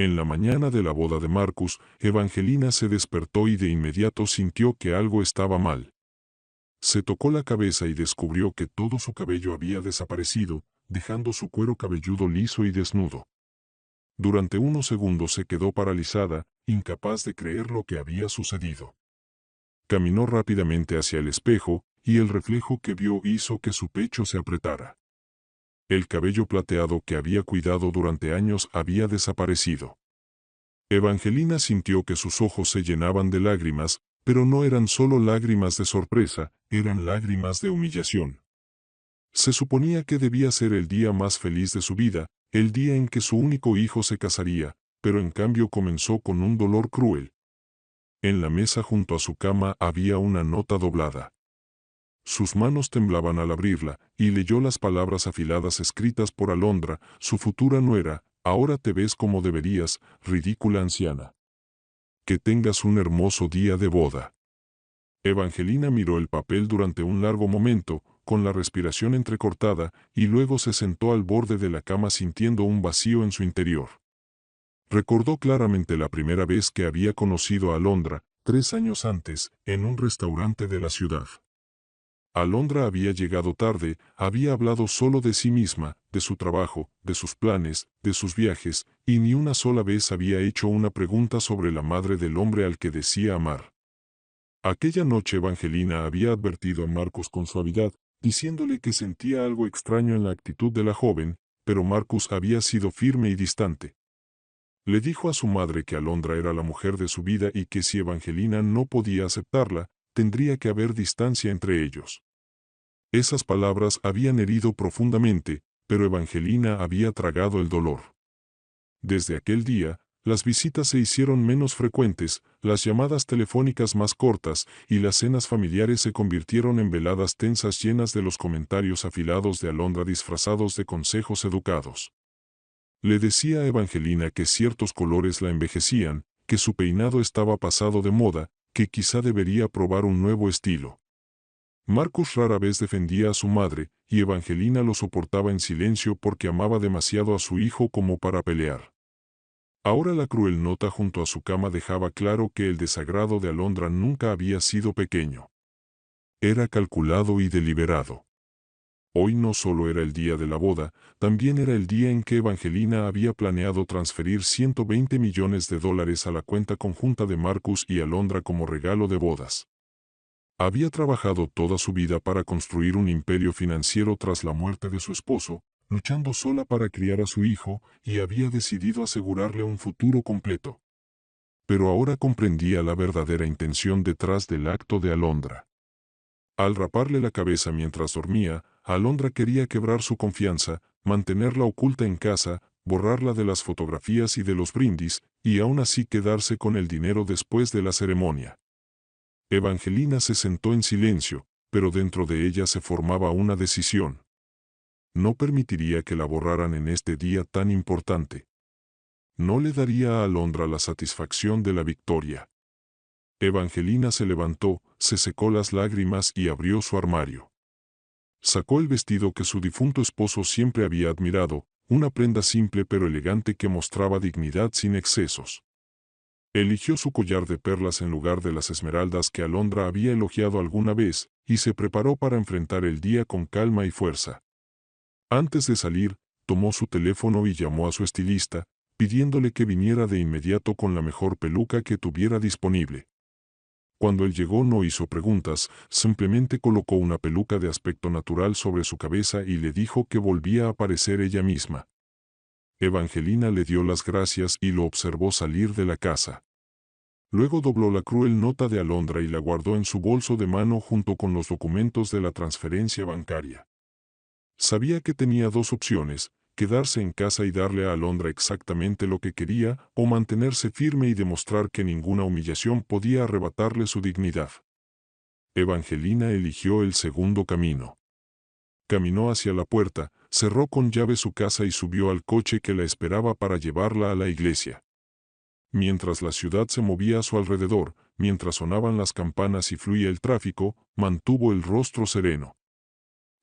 En la mañana de la boda de Marcus, Evangelina se despertó y de inmediato sintió que algo estaba mal. Se tocó la cabeza y descubrió que todo su cabello había desaparecido, dejando su cuero cabelludo liso y desnudo. Durante unos segundos se quedó paralizada, incapaz de creer lo que había sucedido. Caminó rápidamente hacia el espejo, y el reflejo que vio hizo que su pecho se apretara. El cabello plateado que había cuidado durante años había desaparecido. Evangelina sintió que sus ojos se llenaban de lágrimas, pero no eran solo lágrimas de sorpresa, eran lágrimas de humillación. Se suponía que debía ser el día más feliz de su vida, el día en que su único hijo se casaría, pero en cambio comenzó con un dolor cruel. En la mesa junto a su cama había una nota doblada. Sus manos temblaban al abrirla, y leyó las palabras afiladas escritas por Alondra, su futura nuera: ahora te ves como deberías, ridícula anciana. Que tengas un hermoso día de boda. Evangelina miró el papel durante un largo momento, con la respiración entrecortada, y luego se sentó al borde de la cama sintiendo un vacío en su interior. Recordó claramente la primera vez que había conocido a Alondra, 3 años antes, en un restaurante de la ciudad. Alondra había llegado tarde, había hablado solo de sí misma, de su trabajo, de sus planes, de sus viajes, y ni una sola vez había hecho una pregunta sobre la madre del hombre al que decía amar. Aquella noche Evangelina había advertido a Marcus con suavidad, diciéndole que sentía algo extraño en la actitud de la joven, pero Marcus había sido firme y distante. Le dijo a su madre que Alondra era la mujer de su vida y que si Evangelina no podía aceptarla, tendría que haber distancia entre ellos. Esas palabras habían herido profundamente, pero Evangelina había tragado el dolor. Desde aquel día, las visitas se hicieron menos frecuentes, las llamadas telefónicas más cortas, y las cenas familiares se convirtieron en veladas tensas llenas de los comentarios afilados de Alondra disfrazados de consejos educados. Le decía a Evangelina que ciertos colores la envejecían, que su peinado estaba pasado de moda, que quizá debería probar un nuevo estilo. Marcus rara vez defendía a su madre, y Evangelina lo soportaba en silencio porque amaba demasiado a su hijo como para pelear. Ahora la cruel nota junto a su cama dejaba claro que el desagrado de Alondra nunca había sido pequeño. Era calculado y deliberado. Hoy no solo era el día de la boda, también era el día en que Evangelina había planeado transferir $120 millones a la cuenta conjunta de Marcus y Alondra como regalo de bodas. Había trabajado toda su vida para construir un imperio financiero tras la muerte de su esposo, luchando sola para criar a su hijo, y había decidido asegurarle un futuro completo. Pero ahora comprendía la verdadera intención detrás del acto de Alondra. Al raparle la cabeza mientras dormía, Alondra quería quebrar su confianza, mantenerla oculta en casa, borrarla de las fotografías y de los brindis, y aún así quedarse con el dinero después de la ceremonia. Evangelina se sentó en silencio, pero dentro de ella se formaba una decisión. No permitiría que la borraran en este día tan importante. No le daría a Alondra la satisfacción de la victoria. Evangelina se levantó, se secó las lágrimas y abrió su armario. Sacó el vestido que su difunto esposo siempre había admirado, una prenda simple pero elegante que mostraba dignidad sin excesos. Eligió su collar de perlas en lugar de las esmeraldas que Alondra había elogiado alguna vez, y se preparó para enfrentar el día con calma y fuerza. Antes de salir, tomó su teléfono y llamó a su estilista, pidiéndole que viniera de inmediato con la mejor peluca que tuviera disponible. Cuando él llegó no hizo preguntas, simplemente colocó una peluca de aspecto natural sobre su cabeza y le dijo que volvía a parecer ella misma. Evangelina le dio las gracias y lo observó salir de la casa. Luego dobló la cruel nota de Alondra y la guardó en su bolso de mano junto con los documentos de la transferencia bancaria. Sabía que tenía 2 opciones: quedarse en casa y darle a Alondra exactamente lo que quería, o mantenerse firme y demostrar que ninguna humillación podía arrebatarle su dignidad. Evangelina eligió el segundo camino. Caminó hacia la puerta, cerró con llave su casa y subió al coche que la esperaba para llevarla a la iglesia. Mientras la ciudad se movía a su alrededor, mientras sonaban las campanas y fluía el tráfico, mantuvo el rostro sereno.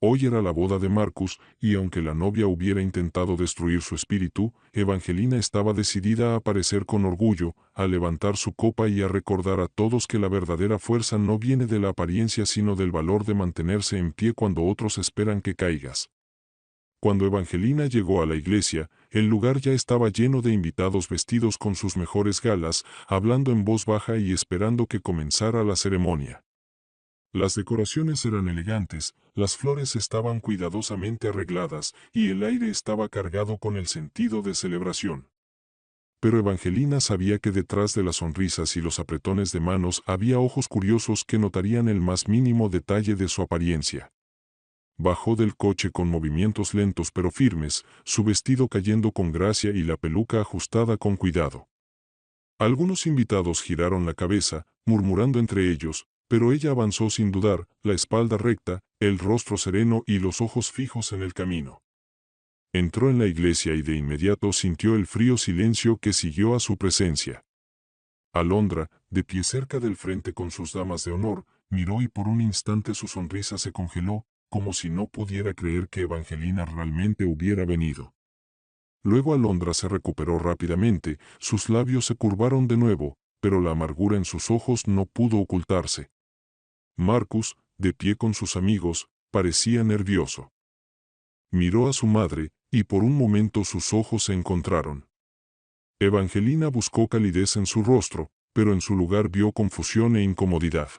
Hoy era la boda de Marcus, y aunque la novia hubiera intentado destruir su espíritu, Evangelina estaba decidida a aparecer con orgullo, a levantar su copa y a recordar a todos que la verdadera fuerza no viene de la apariencia sino del valor de mantenerse en pie cuando otros esperan que caigas. Cuando Evangelina llegó a la iglesia, el lugar ya estaba lleno de invitados vestidos con sus mejores galas, hablando en voz baja y esperando que comenzara la ceremonia. Las decoraciones eran elegantes, las flores estaban cuidadosamente arregladas, y el aire estaba cargado con el sentido de celebración. Pero Evangelina sabía que detrás de las sonrisas y los apretones de manos había ojos curiosos que notarían el más mínimo detalle de su apariencia. Bajó del coche con movimientos lentos pero firmes, su vestido cayendo con gracia y la peluca ajustada con cuidado. Algunos invitados giraron la cabeza, murmurando entre ellos, pero ella avanzó sin dudar, la espalda recta, el rostro sereno y los ojos fijos en el camino. Entró en la iglesia y de inmediato sintió el frío silencio que siguió a su presencia. Alondra, de pie cerca del frente con sus damas de honor, miró y por un instante su sonrisa se congeló, como si no pudiera creer que Evangelina realmente hubiera venido. Luego Alondra se recuperó rápidamente, sus labios se curvaron de nuevo, pero la amargura en sus ojos no pudo ocultarse. Marcus, de pie con sus amigos, parecía nervioso. Miró a su madre, y por un momento sus ojos se encontraron. Evangelina buscó calidez en su rostro, pero en su lugar vio confusión e incomodidad.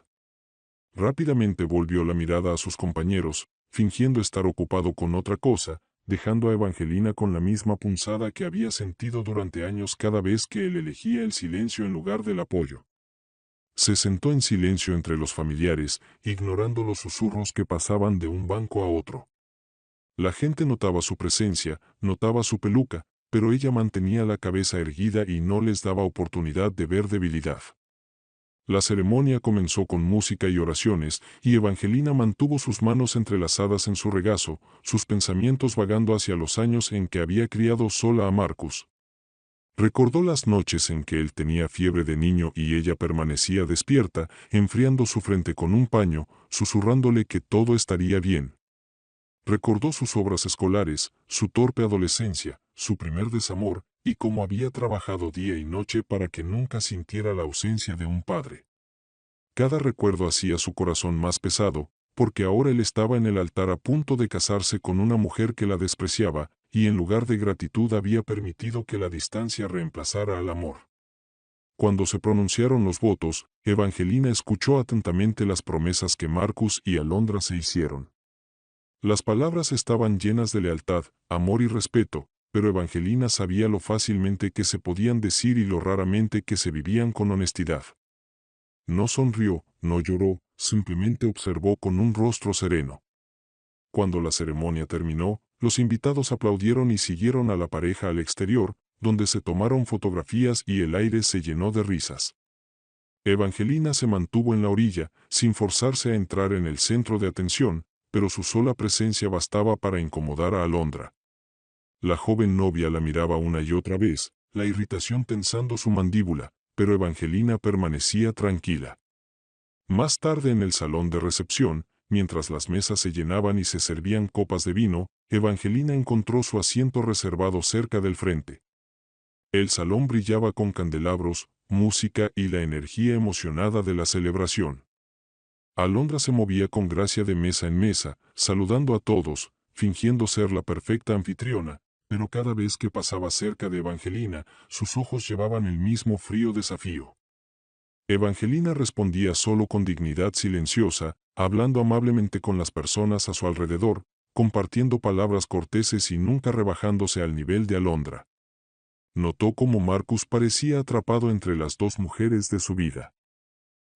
Rápidamente volvió la mirada a sus compañeros, fingiendo estar ocupado con otra cosa, dejando a Evangelina con la misma punzada que había sentido durante años cada vez que él elegía el silencio en lugar del apoyo. Se sentó en silencio entre los familiares, ignorando los susurros que pasaban de un banco a otro. La gente notaba su presencia, notaba su peluca, pero ella mantenía la cabeza erguida y no les daba oportunidad de ver debilidad. La ceremonia comenzó con música y oraciones, y Evangelina mantuvo sus manos entrelazadas en su regazo, sus pensamientos vagando hacia los años en que había criado sola a Marcus. Recordó las noches en que él tenía fiebre de niño y ella permanecía despierta, enfriando su frente con un paño, susurrándole que todo estaría bien. Recordó sus obras escolares, su torpe adolescencia, su primer desamor, y cómo había trabajado día y noche para que nunca sintiera la ausencia de un padre. Cada recuerdo hacía su corazón más pesado, porque ahora él estaba en el altar a punto de casarse con una mujer que la despreciaba, y en lugar de gratitud había permitido que la distancia reemplazara al amor. Cuando se pronunciaron los votos, Evangelina escuchó atentamente las promesas que Marcus y Alondra se hicieron. Las palabras estaban llenas de lealtad, amor y respeto, pero Evangelina sabía lo fácilmente que se podían decir y lo raramente que se vivían con honestidad. No sonrió, no lloró, simplemente observó con un rostro sereno. Cuando la ceremonia terminó, los invitados aplaudieron y siguieron a la pareja al exterior, donde se tomaron fotografías y el aire se llenó de risas. Evangelina se mantuvo en la orilla, sin forzarse a entrar en el centro de atención, pero su sola presencia bastaba para incomodar a Alondra. La joven novia la miraba una y otra vez, la irritación tensando su mandíbula, pero Evangelina permanecía tranquila. Más tarde en el salón de recepción, mientras las mesas se llenaban y se servían copas de vino, Evangelina encontró su asiento reservado cerca del frente. El salón brillaba con candelabros, música y la energía emocionada de la celebración. Alondra se movía con gracia de mesa en mesa, saludando a todos, fingiendo ser la perfecta anfitriona, pero cada vez que pasaba cerca de Evangelina, sus ojos llevaban el mismo frío desafío. Evangelina respondía solo con dignidad silenciosa, hablando amablemente con las personas a su alrededor, compartiendo palabras corteses y nunca rebajándose al nivel de Alondra. Notó cómo Marcus parecía atrapado entre las dos mujeres de su vida.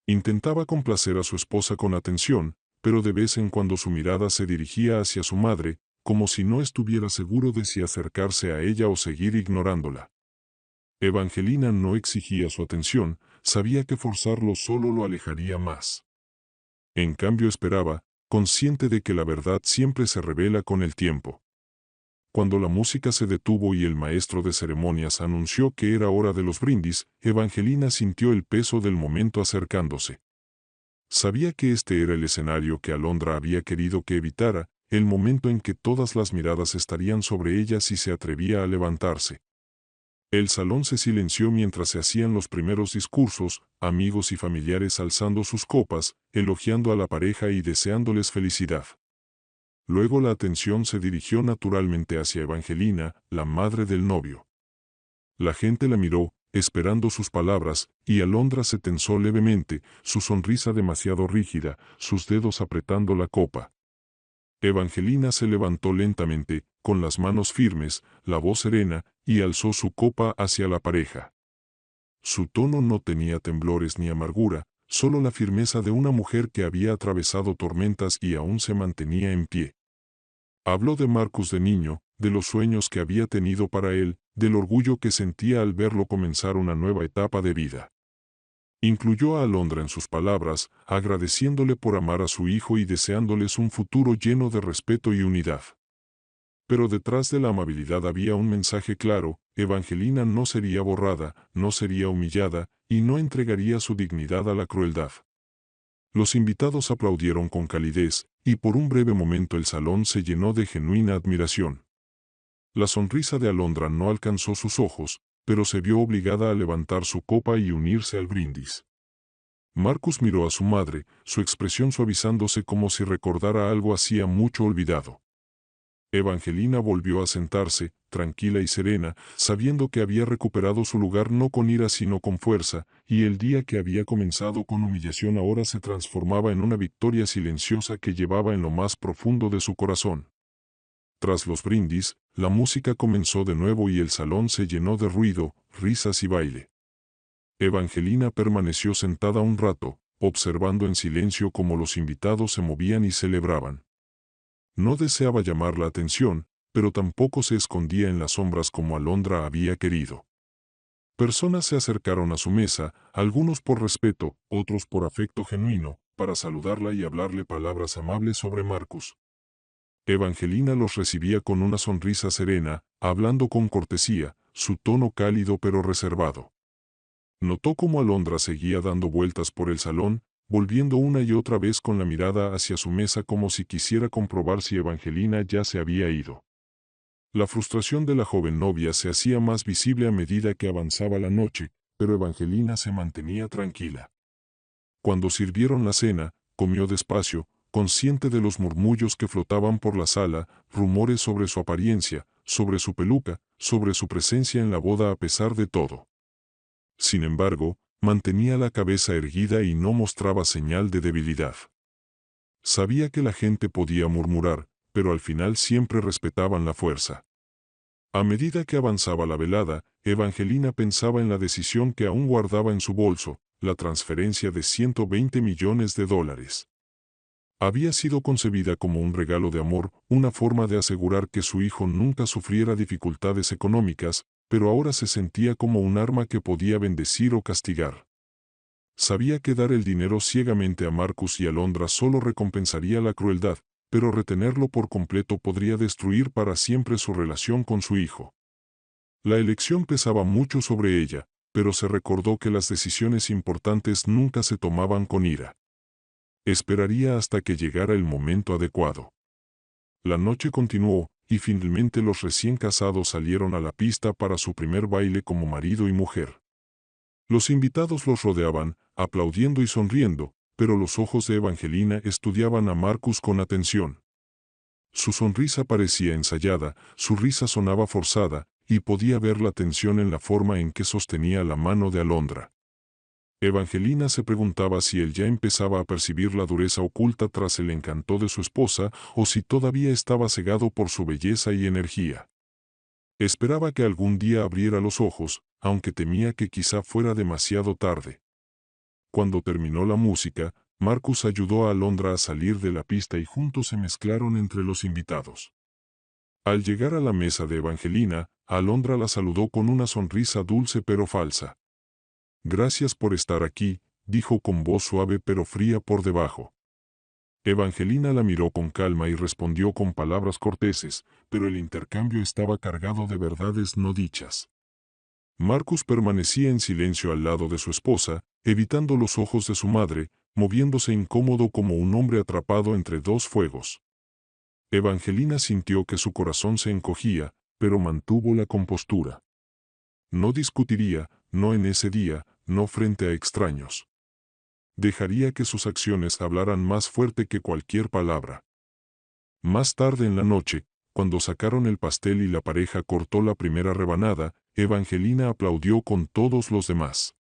Intentaba complacer a su esposa con atención, pero de vez en cuando su mirada se dirigía hacia su madre, como si no estuviera seguro de si acercarse a ella o seguir ignorándola. Evangelina no exigía su atención, sabía que forzarlo solo lo alejaría más. En cambio esperaba, consciente de que la verdad siempre se revela con el tiempo. Cuando la música se detuvo y el maestro de ceremonias anunció que era hora de los brindis, Evangelina sintió el peso del momento acercándose. Sabía que este era el escenario que Alondra había querido que evitara, el momento en que todas las miradas estarían sobre ella si se atrevía a levantarse. El salón se silenció mientras se hacían los primeros discursos, amigos y familiares alzando sus copas, elogiando a la pareja y deseándoles felicidad. Luego la atención se dirigió naturalmente hacia Evangelina, la madre del novio. La gente la miró, esperando sus palabras, y Alondra se tensó levemente, su sonrisa demasiado rígida, sus dedos apretando la copa. Evangelina se levantó lentamente, con las manos firmes, la voz serena, y alzó su copa hacia la pareja. Su tono no tenía temblores ni amargura, solo la firmeza de una mujer que había atravesado tormentas y aún se mantenía en pie. Habló de Marcus de niño, de los sueños que había tenido para él, del orgullo que sentía al verlo comenzar una nueva etapa de vida. Incluyó a Alondra en sus palabras, agradeciéndole por amar a su hijo y deseándoles un futuro lleno de respeto y unidad. Pero detrás de la amabilidad había un mensaje claro: Evangelina no sería borrada, no sería humillada, y no entregaría su dignidad a la crueldad. Los invitados aplaudieron con calidez, y por un breve momento el salón se llenó de genuina admiración. La sonrisa de Alondra no alcanzó sus ojos, pero se vio obligada a levantar su copa y unirse al brindis. Marcus miró a su madre, su expresión suavizándose como si recordara algo hacía mucho olvidado. Evangelina volvió a sentarse, tranquila y serena, sabiendo que había recuperado su lugar no con ira sino con fuerza, y el día que había comenzado con humillación ahora se transformaba en una victoria silenciosa que llevaba en lo más profundo de su corazón. Tras los brindis, la música comenzó de nuevo y el salón se llenó de ruido, risas y baile. Evangelina permaneció sentada un rato, observando en silencio cómo los invitados se movían y celebraban. No deseaba llamar la atención, pero tampoco se escondía en las sombras como Alondra había querido. Personas se acercaron a su mesa, algunos por respeto, otros por afecto genuino, para saludarla y hablarle palabras amables sobre Marcus. Evangelina los recibía con una sonrisa serena, hablando con cortesía, su tono cálido pero reservado. Notó cómo Alondra seguía dando vueltas por el salón, volviendo una y otra vez con la mirada hacia su mesa como si quisiera comprobar si Evangelina ya se había ido. La frustración de la joven novia se hacía más visible a medida que avanzaba la noche, pero Evangelina se mantenía tranquila. Cuando sirvieron la cena, comió despacio, consciente de los murmullos que flotaban por la sala, rumores sobre su apariencia, sobre su peluca, sobre su presencia en la boda a pesar de todo. Sin embargo, mantenía la cabeza erguida y no mostraba señal de debilidad. Sabía que la gente podía murmurar, pero al final siempre respetaban la fuerza. A medida que avanzaba la velada, Evangelina pensaba en la decisión que aún guardaba en su bolso, la transferencia de $120 millones. Había sido concebida como un regalo de amor, una forma de asegurar que su hijo nunca sufriera dificultades económicas, pero ahora se sentía como un arma que podía bendecir o castigar. Sabía que dar el dinero ciegamente a Marcus y Alondra solo recompensaría la crueldad, pero retenerlo por completo podría destruir para siempre su relación con su hijo. La elección pesaba mucho sobre ella, pero se recordó que las decisiones importantes nunca se tomaban con ira. Esperaría hasta que llegara el momento adecuado. La noche continuó, y finalmente los recién casados salieron a la pista para su primer baile como marido y mujer. Los invitados los rodeaban, aplaudiendo y sonriendo, pero los ojos de Evangelina estudiaban a Marcus con atención. Su sonrisa parecía ensayada, su risa sonaba forzada, y podía ver la tensión en la forma en que sostenía la mano de Alondra. Evangelina se preguntaba si él ya empezaba a percibir la dureza oculta tras el encanto de su esposa, o si todavía estaba cegado por su belleza y energía. Esperaba que algún día abriera los ojos, aunque temía que quizá fuera demasiado tarde. Cuando terminó la música, Marcus ayudó a Alondra a salir de la pista y juntos se mezclaron entre los invitados. Al llegar a la mesa de Evangelina, Alondra la saludó con una sonrisa dulce pero falsa. «Gracias por estar aquí», dijo con voz suave pero fría por debajo. Evangelina la miró con calma y respondió con palabras corteses, pero el intercambio estaba cargado de verdades no dichas. Marcus permanecía en silencio al lado de su esposa, evitando los ojos de su madre, moviéndose incómodo como un hombre atrapado entre dos fuegos. Evangelina sintió que su corazón se encogía, pero mantuvo la compostura. No discutiría, no en ese día, no frente a extraños. Dejaría que sus acciones hablaran más fuerte que cualquier palabra. Más tarde en la noche, cuando sacaron el pastel y la pareja cortó la primera rebanada, Evangelina aplaudió con todos los demás.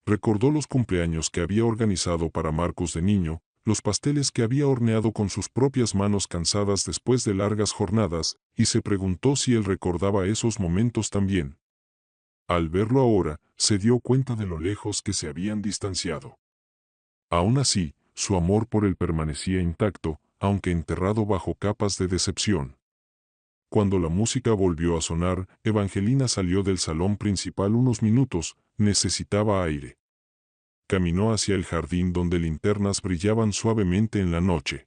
Recordó los cumpleaños que había organizado para Marcus de niño, los pasteles que había horneado con sus propias manos cansadas después de largas jornadas, y se preguntó si él recordaba esos momentos también. Al verlo ahora, se dio cuenta de lo lejos que se habían distanciado. Aún así, su amor por él permanecía intacto, aunque enterrado bajo capas de decepción. Cuando la música volvió a sonar, Evangelina salió del salón principal unos minutos, necesitaba aire. Caminó hacia el jardín donde linternas brillaban suavemente en la noche.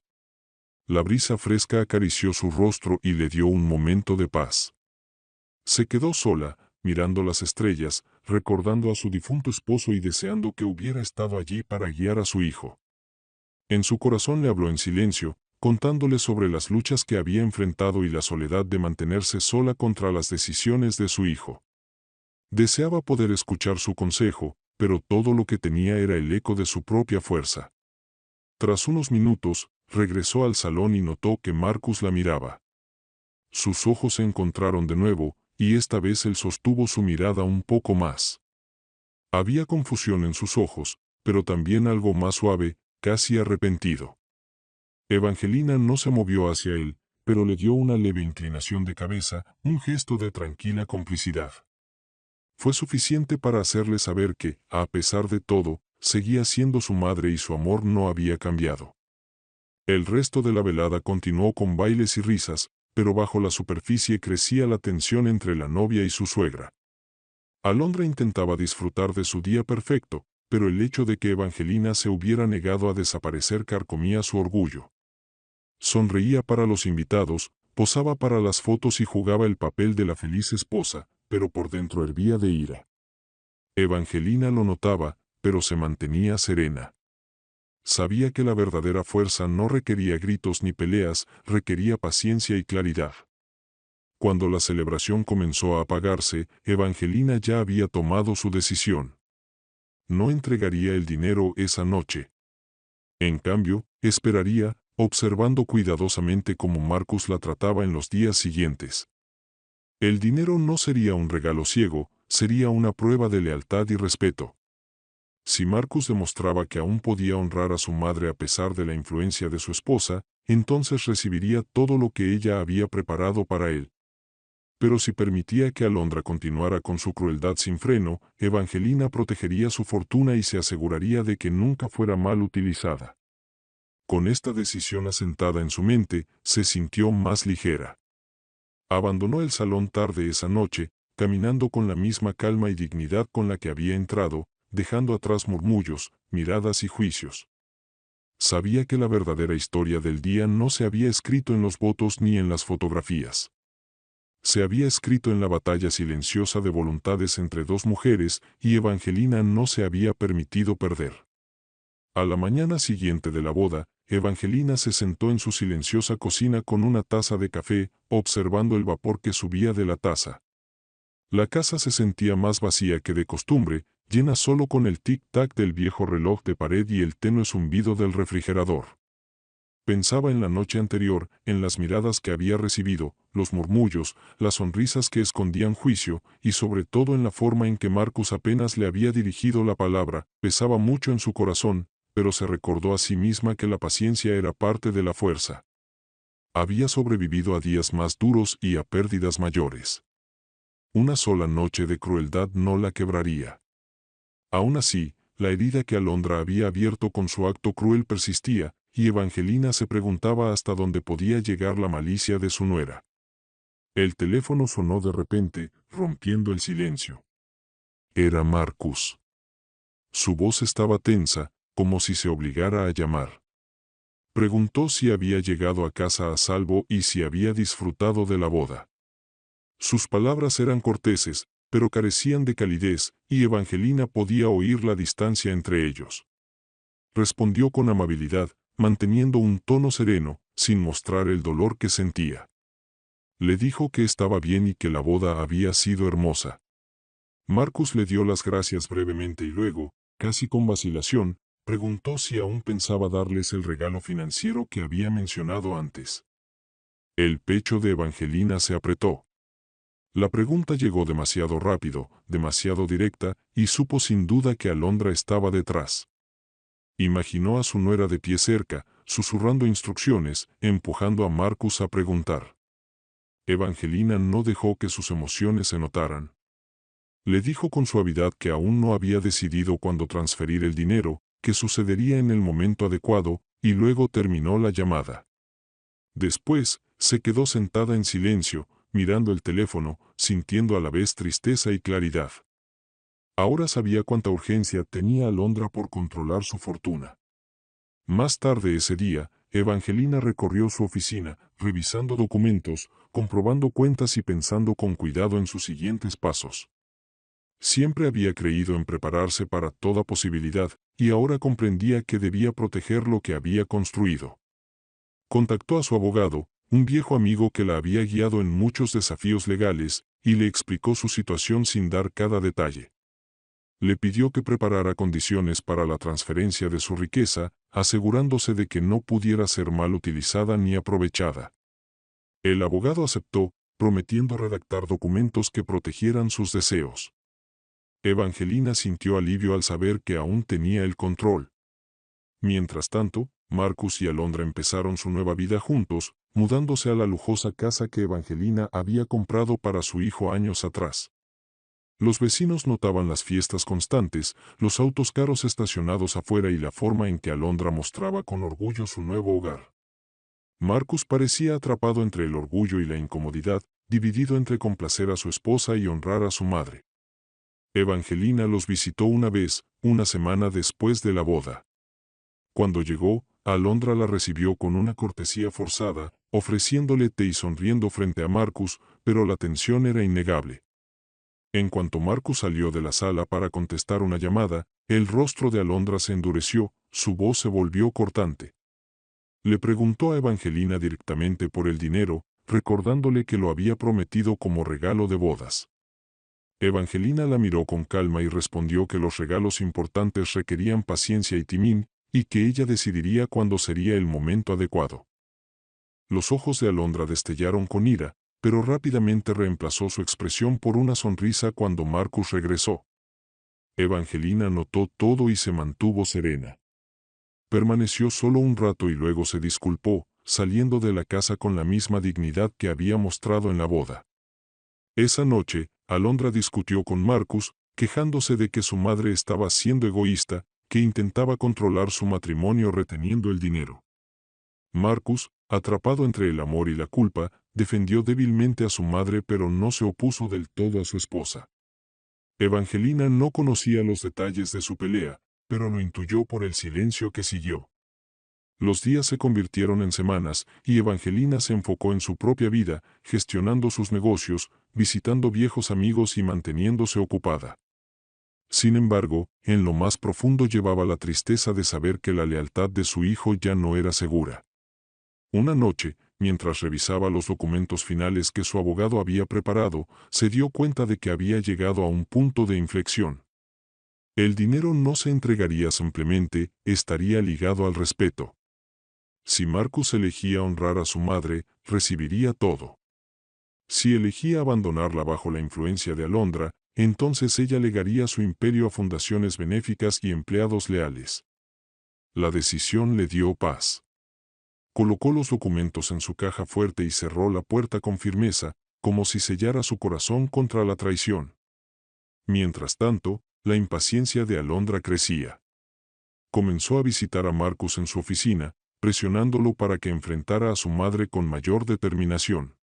La brisa fresca acarició su rostro y le dio un momento de paz. Se quedó sola, mirando las estrellas, recordando a su difunto esposo y deseando que hubiera estado allí para guiar a su hijo. En su corazón le habló en silencio, contándole sobre las luchas que había enfrentado y la soledad de mantenerse sola contra las decisiones de su hijo. Deseaba poder escuchar su consejo, pero todo lo que tenía era el eco de su propia fuerza. Tras unos minutos, regresó al salón y notó que Marcus la miraba. Sus ojos se encontraron de nuevo, y esta vez él sostuvo su mirada un poco más. Había confusión en sus ojos, pero también algo más suave, casi arrepentido. Evangelina no se movió hacia él, pero le dio una leve inclinación de cabeza, un gesto de tranquila complicidad. Fue suficiente para hacerle saber que, a pesar de todo, seguía siendo su madre y su amor no había cambiado. El resto de la velada continuó con bailes y risas, pero bajo la superficie crecía la tensión entre la novia y su suegra. Alondra intentaba disfrutar de su día perfecto, pero el hecho de que Evangelina se hubiera negado a desaparecer carcomía su orgullo. Sonreía para los invitados, posaba para las fotos y jugaba el papel de la feliz esposa, pero por dentro hervía de ira. Evangelina lo notaba, pero se mantenía serena. Sabía que la verdadera fuerza no requería gritos ni peleas, requería paciencia y claridad. Cuando la celebración comenzó a apagarse, Evangelina ya había tomado su decisión. No entregaría el dinero esa noche. En cambio, esperaría, observando cuidadosamente cómo Marcus la trataba en los días siguientes. El dinero no sería un regalo ciego, sería una prueba de lealtad y respeto. Si Marcus demostraba que aún podía honrar a su madre a pesar de la influencia de su esposa, entonces recibiría todo lo que ella había preparado para él. Pero si permitía que Alondra continuara con su crueldad sin freno, Evangelina protegería su fortuna y se aseguraría de que nunca fuera mal utilizada. Con esta decisión asentada en su mente, se sintió más ligera. Abandonó el salón tarde esa noche, caminando con la misma calma y dignidad con la que había entrado, dejando atrás murmullos, miradas y juicios. Sabía que la verdadera historia del día no se había escrito en los votos ni en las fotografías. Se había escrito en la batalla silenciosa de voluntades entre dos mujeres, y Evangelina no se había permitido perder. A la mañana siguiente de la boda, Evangelina se sentó en su silenciosa cocina con una taza de café, observando el vapor que subía de la taza. La casa se sentía más vacía que de costumbre, llena solo con el tic-tac del viejo reloj de pared y el tenue zumbido del refrigerador. Pensaba en la noche anterior, en las miradas que había recibido, los murmullos, las sonrisas que escondían juicio, y sobre todo en la forma en que Marcus apenas le había dirigido la palabra. Pesaba mucho en su corazón, pero se recordó a sí misma que la paciencia era parte de la fuerza. Había sobrevivido a días más duros y a pérdidas mayores. Una sola noche de crueldad no la quebraría. Aún así, la herida que Alondra había abierto con su acto cruel persistía, y Evangelina se preguntaba hasta dónde podía llegar la malicia de su nuera. El teléfono sonó de repente, rompiendo el silencio. Era Marcus. Su voz estaba tensa, como si se obligara a llamar. Preguntó si había llegado a casa a salvo y si había disfrutado de la boda. Sus palabras eran corteses, pero carecían de calidez, y Evangelina podía oír la distancia entre ellos. Respondió con amabilidad, manteniendo un tono sereno, sin mostrar el dolor que sentía. Le dijo que estaba bien y que la boda había sido hermosa. Marcus le dio las gracias brevemente y luego, casi con vacilación, preguntó si aún pensaba darles el regalo financiero que había mencionado antes. El pecho de Evangelina se apretó. La pregunta llegó demasiado rápido, demasiado directa, y supo sin duda que Alondra estaba detrás. Imaginó a su nuera de pie cerca, susurrando instrucciones, empujando a Marcus a preguntar. Evangelina no dejó que sus emociones se notaran. Le dijo con suavidad que aún no había decidido cuándo transferir el dinero, que sucedería en el momento adecuado, y luego terminó la llamada. Después, se quedó sentada en silencio, mirando el teléfono, sintiendo a la vez tristeza y claridad. Ahora sabía cuánta urgencia tenía Alondra por controlar su fortuna. Más tarde ese día, Evangelina recorrió su oficina, revisando documentos, comprobando cuentas y pensando con cuidado en sus siguientes pasos. Siempre había creído en prepararse para toda posibilidad, y ahora comprendía que debía proteger lo que había construido. Contactó a su abogado, un viejo amigo que la había guiado en muchos desafíos legales, y le explicó su situación sin dar cada detalle. Le pidió que preparara condiciones para la transferencia de su riqueza, asegurándose de que no pudiera ser mal utilizada ni aprovechada. El abogado aceptó, prometiendo redactar documentos que protegieran sus deseos. Evangelina sintió alivio al saber que aún tenía el control. Mientras tanto, Marcus y Alondra empezaron su nueva vida juntos, mudándose a la lujosa casa que Evangelina había comprado para su hijo años atrás. Los vecinos notaban las fiestas constantes, los autos caros estacionados afuera y la forma en que Alondra mostraba con orgullo su nuevo hogar. Marcus parecía atrapado entre el orgullo y la incomodidad, dividido entre complacer a su esposa y honrar a su madre. Evangelina los visitó una vez, una semana después de la boda. Cuando llegó, Alondra la recibió con una cortesía forzada, ofreciéndole té y sonriendo frente a Marcus, pero la tensión era innegable. En cuanto Marcus salió de la sala para contestar una llamada, el rostro de Alondra se endureció, su voz se volvió cortante. Le preguntó a Evangelina directamente por el dinero, recordándole que lo había prometido como regalo de bodas. Evangelina la miró con calma y respondió que los regalos importantes requerían paciencia y timín, y que ella decidiría cuándo sería el momento adecuado. Los ojos de Alondra destellaron con ira, pero rápidamente reemplazó su expresión por una sonrisa cuando Marcus regresó. Evangelina notó todo y se mantuvo serena. Permaneció solo un rato y luego se disculpó, saliendo de la casa con la misma dignidad que había mostrado en la boda. Esa noche, Alondra discutió con Marcus, quejándose de que su madre estaba siendo egoísta, que intentaba controlar su matrimonio reteniendo el dinero. Marcus, atrapado entre el amor y la culpa, defendió débilmente a su madre pero no se opuso del todo a su esposa. Evangelina no conocía los detalles de su pelea, pero lo intuyó por el silencio que siguió. Los días se convirtieron en semanas, y Evangelina se enfocó en su propia vida, gestionando sus negocios, visitando viejos amigos y manteniéndose ocupada. Sin embargo, en lo más profundo llevaba la tristeza de saber que la lealtad de su hijo ya no era segura. Una noche, mientras revisaba los documentos finales que su abogado había preparado, se dio cuenta de que había llegado a un punto de inflexión. El dinero no se entregaría simplemente, estaría ligado al respeto. Si Marcus elegía honrar a su madre, recibiría todo. Si elegía abandonarla bajo la influencia de Alondra, entonces ella legaría su imperio a fundaciones benéficas y empleados leales. La decisión le dio paz. Colocó los documentos en su caja fuerte y cerró la puerta con firmeza, como si sellara su corazón contra la traición. Mientras tanto, la impaciencia de Alondra crecía. Comenzó a visitar a Marcus en su oficina, presionándolo para que enfrentara a su madre con mayor determinación.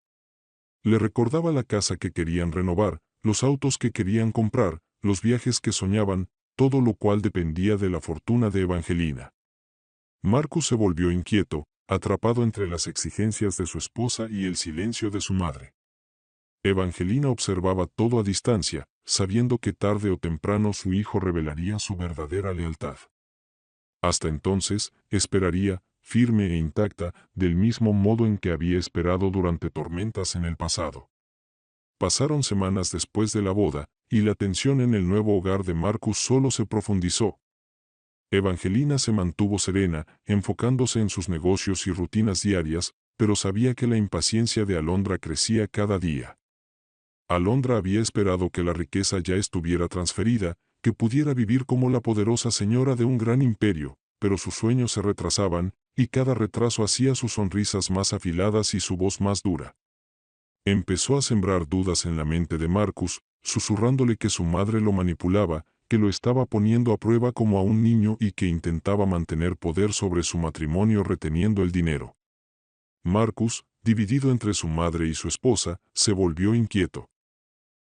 Le recordaba la casa que querían renovar, los autos que querían comprar, los viajes que soñaban, todo lo cual dependía de la fortuna de Evangelina. Marcus se volvió inquieto, atrapado entre las exigencias de su esposa y el silencio de su madre. Evangelina observaba todo a distancia, sabiendo que tarde o temprano su hijo revelaría su verdadera lealtad. Hasta entonces, esperaría, firme e intacta, del mismo modo en que había esperado durante tormentas en el pasado. Pasaron semanas después de la boda, y la tensión en el nuevo hogar de Marcus solo se profundizó. Evangelina se mantuvo serena, enfocándose en sus negocios y rutinas diarias, pero sabía que la impaciencia de Alondra crecía cada día. Alondra había esperado que la riqueza ya estuviera transferida, que pudiera vivir como la poderosa señora de un gran imperio, pero sus sueños se retrasaban, y cada retraso hacía sus sonrisas más afiladas y su voz más dura. Empezó a sembrar dudas en la mente de Marcus, susurrándole que su madre lo manipulaba, que lo estaba poniendo a prueba como a un niño y que intentaba mantener poder sobre su matrimonio reteniendo el dinero. Marcus, dividido entre su madre y su esposa, se volvió inquieto.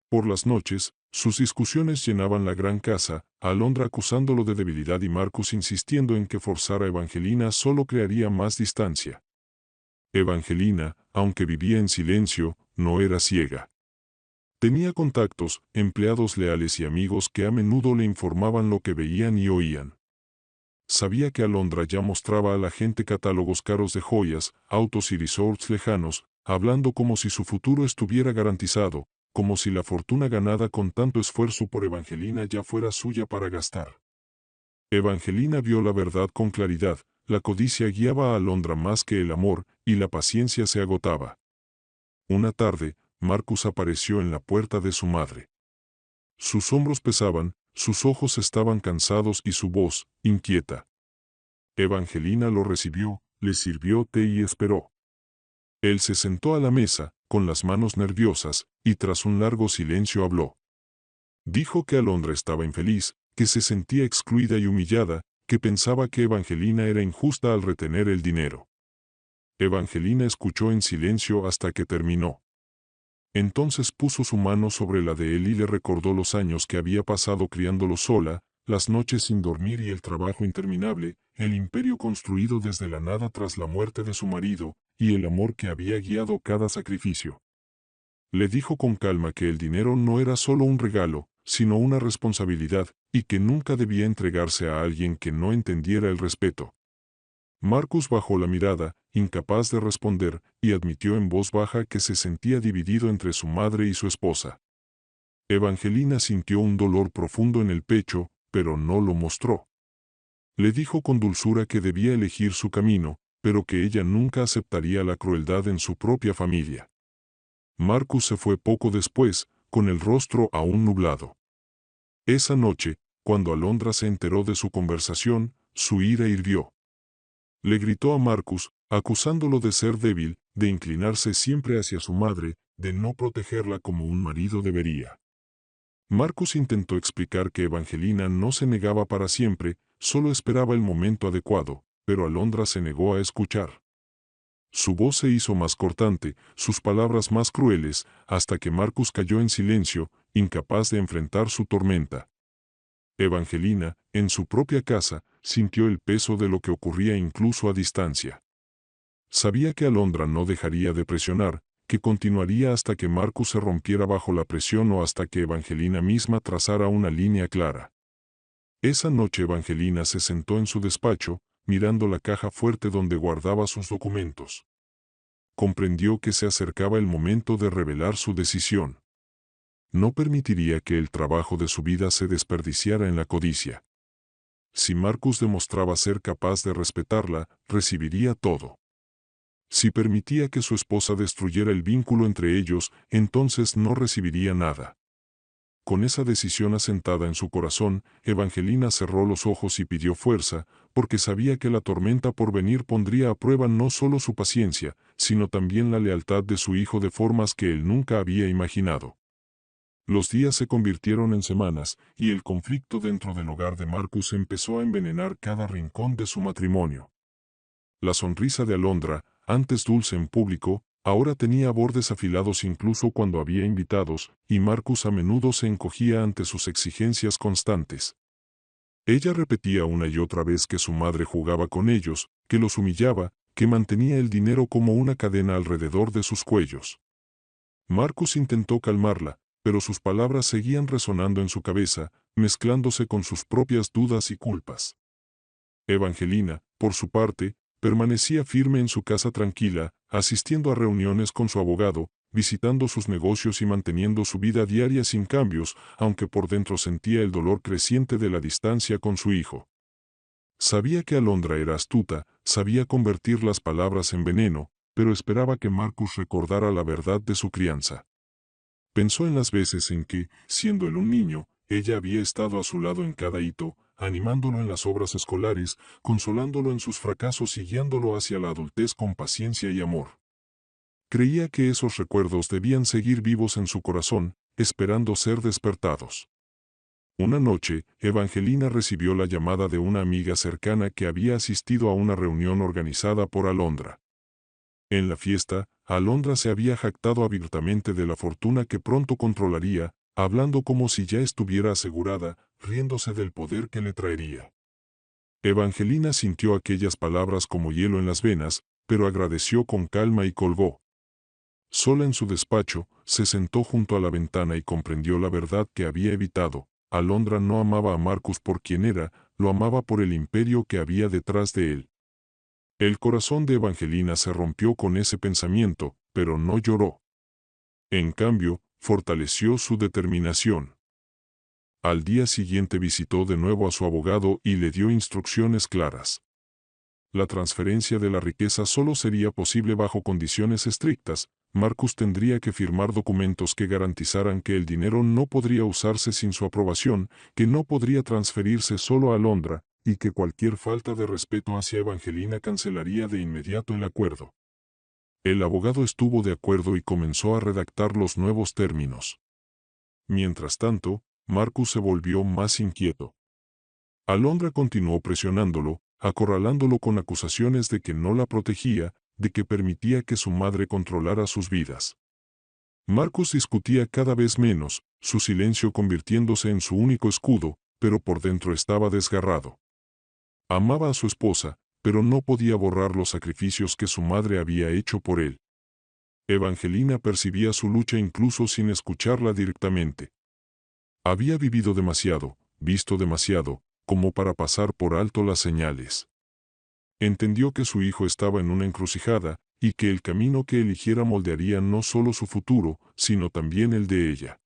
Por las noches, sus discusiones llenaban la gran casa, Alondra acusándolo de debilidad y Marcus insistiendo en que forzar a Evangelina solo crearía más distancia. Evangelina, aunque vivía en silencio, no era ciega. Tenía contactos, empleados leales y amigos que a menudo le informaban lo que veían y oían. Sabía que Alondra ya mostraba a la gente catálogos caros de joyas, autos y resorts lejanos, hablando como si su futuro estuviera garantizado, como si la fortuna ganada con tanto esfuerzo por Evangelina ya fuera suya para gastar. Evangelina vio la verdad con claridad, la codicia guiaba a Alondra más que el amor, y la paciencia se agotaba. Una tarde, Marcus apareció en la puerta de su madre. Sus hombros pesaban, sus ojos estaban cansados y su voz, inquieta. Evangelina lo recibió, le sirvió té y esperó. Él se sentó a la mesa, con las manos nerviosas, y tras un largo silencio habló. Dijo que Alondra estaba infeliz, que se sentía excluida y humillada, que pensaba que Evangelina era injusta al retener el dinero. Evangelina escuchó en silencio hasta que terminó. Entonces puso su mano sobre la de él y le recordó los años que había pasado criándolo sola, las noches sin dormir y el trabajo interminable, el imperio construido desde la nada tras la muerte de su marido, y el amor que había guiado cada sacrificio. Le dijo con calma que el dinero no era solo un regalo, sino una responsabilidad, y que nunca debía entregarse a alguien que no entendiera el respeto. Marcus bajó la mirada, incapaz de responder, y admitió en voz baja que se sentía dividido entre su madre y su esposa. Evangelina sintió un dolor profundo en el pecho, pero no lo mostró. Le dijo con dulzura que debía elegir su camino, pero que ella nunca aceptaría la crueldad en su propia familia. Marcus se fue poco después, con el rostro aún nublado. Esa noche, cuando Alondra se enteró de su conversación, su ira hirvió. Le gritó a Marcus, acusándolo de ser débil, de inclinarse siempre hacia su madre, de no protegerla como un marido debería. Marcus intentó explicar que Evangelina no se negaba para siempre, solo esperaba el momento adecuado, pero Alondra se negó a escuchar. Su voz se hizo más cortante, sus palabras más crueles, hasta que Marcus cayó en silencio, incapaz de enfrentar su tormenta. Evangelina, en su propia casa, sintió el peso de lo que ocurría incluso a distancia. Sabía que Alondra no dejaría de presionar, que continuaría hasta que Marcus se rompiera bajo la presión o hasta que Evangelina misma trazara una línea clara. Esa noche Evangelina se sentó en su despacho, mirando la caja fuerte donde guardaba sus documentos. Comprendió que se acercaba el momento de revelar su decisión. No permitiría que el trabajo de su vida se desperdiciara en la codicia. Si Marcus demostraba ser capaz de respetarla, recibiría todo. Si permitía que su esposa destruyera el vínculo entre ellos, entonces no recibiría nada. Con esa decisión asentada en su corazón, Evangelina cerró los ojos y pidió fuerza, porque sabía que la tormenta por venir pondría a prueba no solo su paciencia, sino también la lealtad de su hijo de formas que él nunca había imaginado. Los días se convirtieron en semanas, y el conflicto dentro del hogar de Marcus empezó a envenenar cada rincón de su matrimonio. La sonrisa de Alondra, antes dulce en público, ahora tenía bordes afilados incluso cuando había invitados, y Marcus a menudo se encogía ante sus exigencias constantes. Ella repetía una y otra vez que su madre jugaba con ellos, que los humillaba, que mantenía el dinero como una cadena alrededor de sus cuellos. Marcus intentó calmarla, pero sus palabras seguían resonando en su cabeza, mezclándose con sus propias dudas y culpas. Evangelina, por su parte, Permanecía firme en su casa tranquila, asistiendo a reuniones con su abogado, visitando sus negocios y manteniendo su vida diaria sin cambios, aunque por dentro sentía el dolor creciente de la distancia con su hijo. Sabía que Alondra era astuta, sabía convertir las palabras en veneno, pero esperaba que Marcus recordara la verdad de su crianza. Pensó en las veces en que, siendo él un niño, ella había estado a su lado en cada hito, animándolo en las obras escolares, consolándolo en sus fracasos y guiándolo hacia la adultez con paciencia y amor. Creía que esos recuerdos debían seguir vivos en su corazón, esperando ser despertados. Una noche, Evangelina recibió la llamada de una amiga cercana que había asistido a una reunión organizada por Alondra. En la fiesta, Alondra se había jactado abiertamente de la fortuna que pronto controlaría, hablando como si ya estuviera asegurada, riéndose del poder que le traería. Evangelina sintió aquellas palabras como hielo en las venas, pero agradeció con calma y colgó. Sola en su despacho, se sentó junto a la ventana y comprendió la verdad que había evitado. Alondra no amaba a Marcus por quien era, lo amaba por el imperio que había detrás de él. El corazón de Evangelina se rompió con ese pensamiento, pero no lloró. En cambio, fortaleció su determinación. Al día siguiente visitó de nuevo a su abogado y le dio instrucciones claras. La transferencia de la riqueza solo sería posible bajo condiciones estrictas. Marcus tendría que firmar documentos que garantizaran que el dinero no podría usarse sin su aprobación, que no podría transferirse solo a Alondra, y que cualquier falta de respeto hacia Evangelina cancelaría de inmediato el acuerdo. El abogado estuvo de acuerdo y comenzó a redactar los nuevos términos. Mientras tanto, Marcus se volvió más inquieto. Alondra continuó presionándolo, acorralándolo con acusaciones de que no la protegía, de que permitía que su madre controlara sus vidas. Marcus discutía cada vez menos, su silencio convirtiéndose en su único escudo, pero por dentro estaba desgarrado. Amaba a su esposa, pero no podía borrar los sacrificios que su madre había hecho por él. Evangelina percibía su lucha incluso sin escucharla directamente. Había vivido demasiado, visto demasiado, como para pasar por alto las señales. Entendió que su hijo estaba en una encrucijada, y que el camino que eligiera moldearía no solo su futuro, sino también el de ella.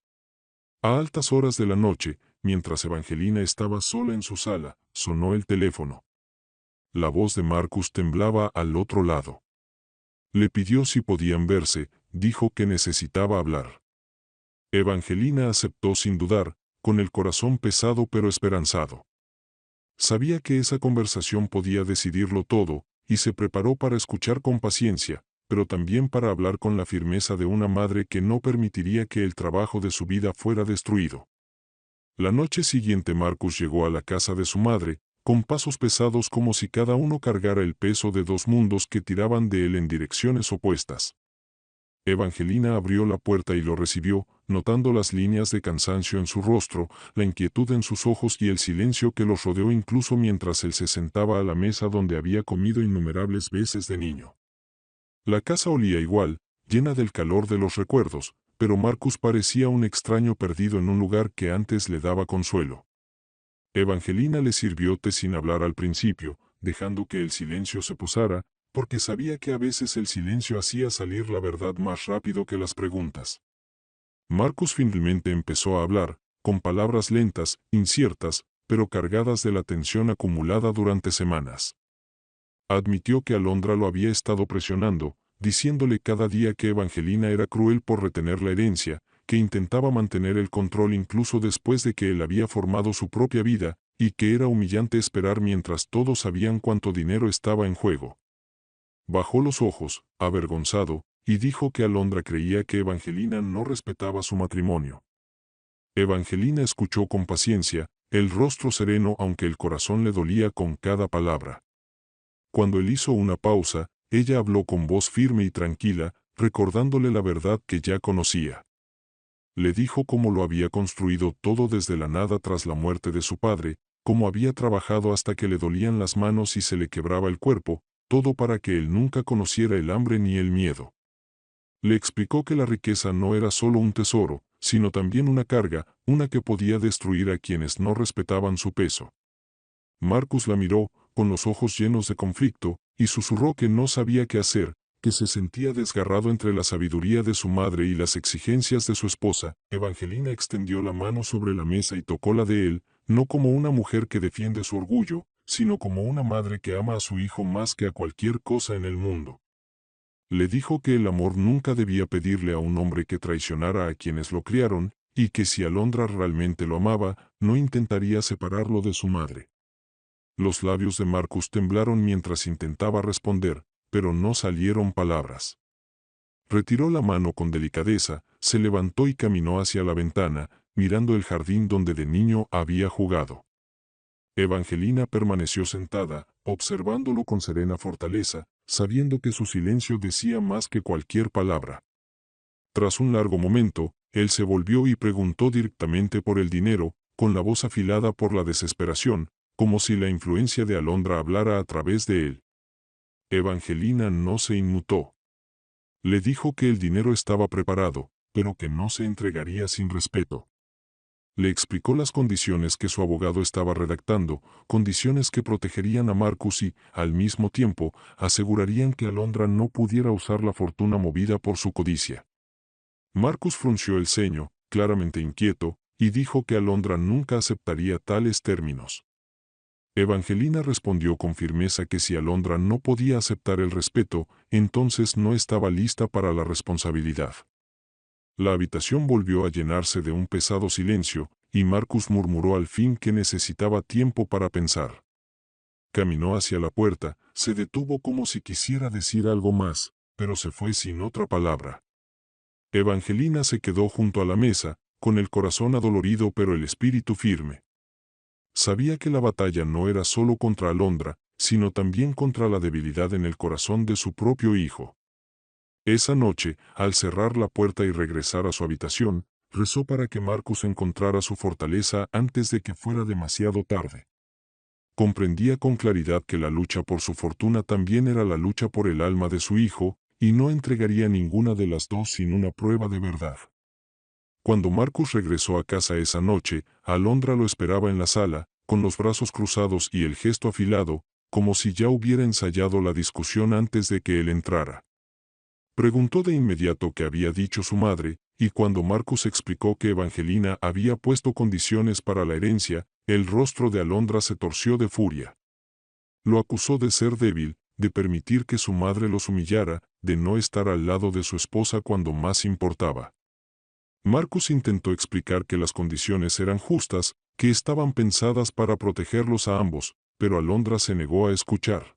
A altas horas de la noche, mientras Evangelina estaba sola en su sala, sonó el teléfono. La voz de Marcus temblaba al otro lado. Le pidió si podían verse, dijo que necesitaba hablar. Evangelina aceptó sin dudar, con el corazón pesado pero esperanzado. Sabía que esa conversación podía decidirlo todo, y se preparó para escuchar con paciencia, pero también para hablar con la firmeza de una madre que no permitiría que el trabajo de su vida fuera destruido. La noche siguiente Marcus llegó a la casa de su madre, con pasos pesados como si cada uno cargara el peso de dos mundos que tiraban de él en direcciones opuestas. Evangelina abrió la puerta y lo recibió, notando las líneas de cansancio en su rostro, la inquietud en sus ojos y el silencio que los rodeó incluso mientras él se sentaba a la mesa donde había comido innumerables veces de niño. La casa olía igual, llena del calor de los recuerdos, pero Marcus parecía un extraño perdido en un lugar que antes le daba consuelo. Evangelina le sirvió té sin hablar al principio, dejando que el silencio se posara, porque sabía que a veces el silencio hacía salir la verdad más rápido que las preguntas. Marcus finalmente empezó a hablar, con palabras lentas, inciertas, pero cargadas de la tensión acumulada durante semanas. Admitió que Alondra lo había estado presionando, diciéndole cada día que Evangelina era cruel por retener la herencia, que intentaba mantener el control incluso después de que él había formado su propia vida, y que era humillante esperar mientras todos sabían cuánto dinero estaba en juego. Bajó los ojos, avergonzado, y dijo que Alondra creía que Evangelina no respetaba su matrimonio. Evangelina escuchó con paciencia, el rostro sereno aunque el corazón le dolía con cada palabra. Cuando él hizo una pausa, ella habló con voz firme y tranquila, recordándole la verdad que ya conocía. Le dijo cómo lo había construido todo desde la nada tras la muerte de su padre, cómo había trabajado hasta que le dolían las manos y se le quebraba el cuerpo, todo para que él nunca conociera el hambre ni el miedo. Le explicó que la riqueza no era solo un tesoro, sino también una carga, una que podía destruir a quienes no respetaban su peso. Marcus la miró, con los ojos llenos de conflicto, y susurró que no sabía qué hacer, que se sentía desgarrado entre la sabiduría de su madre y las exigencias de su esposa. Evangelina extendió la mano sobre la mesa y tocó la de él, no como una mujer que defiende su orgullo, sino como una madre que ama a su hijo más que a cualquier cosa en el mundo. Le dijo que el amor nunca debía pedirle a un hombre que traicionara a quienes lo criaron, y que si Alondra realmente lo amaba, no intentaría separarlo de su madre. Los labios de Marcus temblaron mientras intentaba responder, pero no salieron palabras. Retiró la mano con delicadeza, se levantó y caminó hacia la ventana, mirando el jardín donde de niño había jugado. Evangelina permaneció sentada, observándolo con serena fortaleza, sabiendo que su silencio decía más que cualquier palabra. Tras un largo momento, él se volvió y preguntó directamente por el dinero, con la voz afilada por la desesperación, como si la influencia de Alondra hablara a través de él. Evangelina no se inmutó. Le dijo que el dinero estaba preparado, pero que no se entregaría sin respeto. Le explicó las condiciones que su abogado estaba redactando, condiciones que protegerían a Marcus y, al mismo tiempo, asegurarían que Alondra no pudiera usar la fortuna movida por su codicia. Marcus frunció el ceño, claramente inquieto, y dijo que Alondra nunca aceptaría tales términos. Evangelina respondió con firmeza que si Alondra no podía aceptar el respeto, entonces no estaba lista para la responsabilidad. La habitación volvió a llenarse de un pesado silencio, y Marcus murmuró al fin que necesitaba tiempo para pensar. Caminó hacia la puerta, se detuvo como si quisiera decir algo más, pero se fue sin otra palabra. Evangelina se quedó junto a la mesa, con el corazón adolorido pero el espíritu firme. Sabía que la batalla no era solo contra Alondra, sino también contra la debilidad en el corazón de su propio hijo. Esa noche, al cerrar la puerta y regresar a su habitación, rezó para que Marcus encontrara su fortaleza antes de que fuera demasiado tarde. Comprendía con claridad que la lucha por su fortuna también era la lucha por el alma de su hijo, y no entregaría ninguna de las dos sin una prueba de verdad. Cuando Marcus regresó a casa esa noche, Alondra lo esperaba en la sala, con los brazos cruzados y el gesto afilado, como si ya hubiera ensayado la discusión antes de que él entrara. Preguntó de inmediato qué había dicho su madre, y cuando Marcus explicó que Evangelina había puesto condiciones para la herencia, el rostro de Alondra se torció de furia. Lo acusó de ser débil, de permitir que su madre los humillara, de no estar al lado de su esposa cuando más importaba. Marcus intentó explicar que las condiciones eran justas, que estaban pensadas para protegerlos a ambos, pero Alondra se negó a escuchar.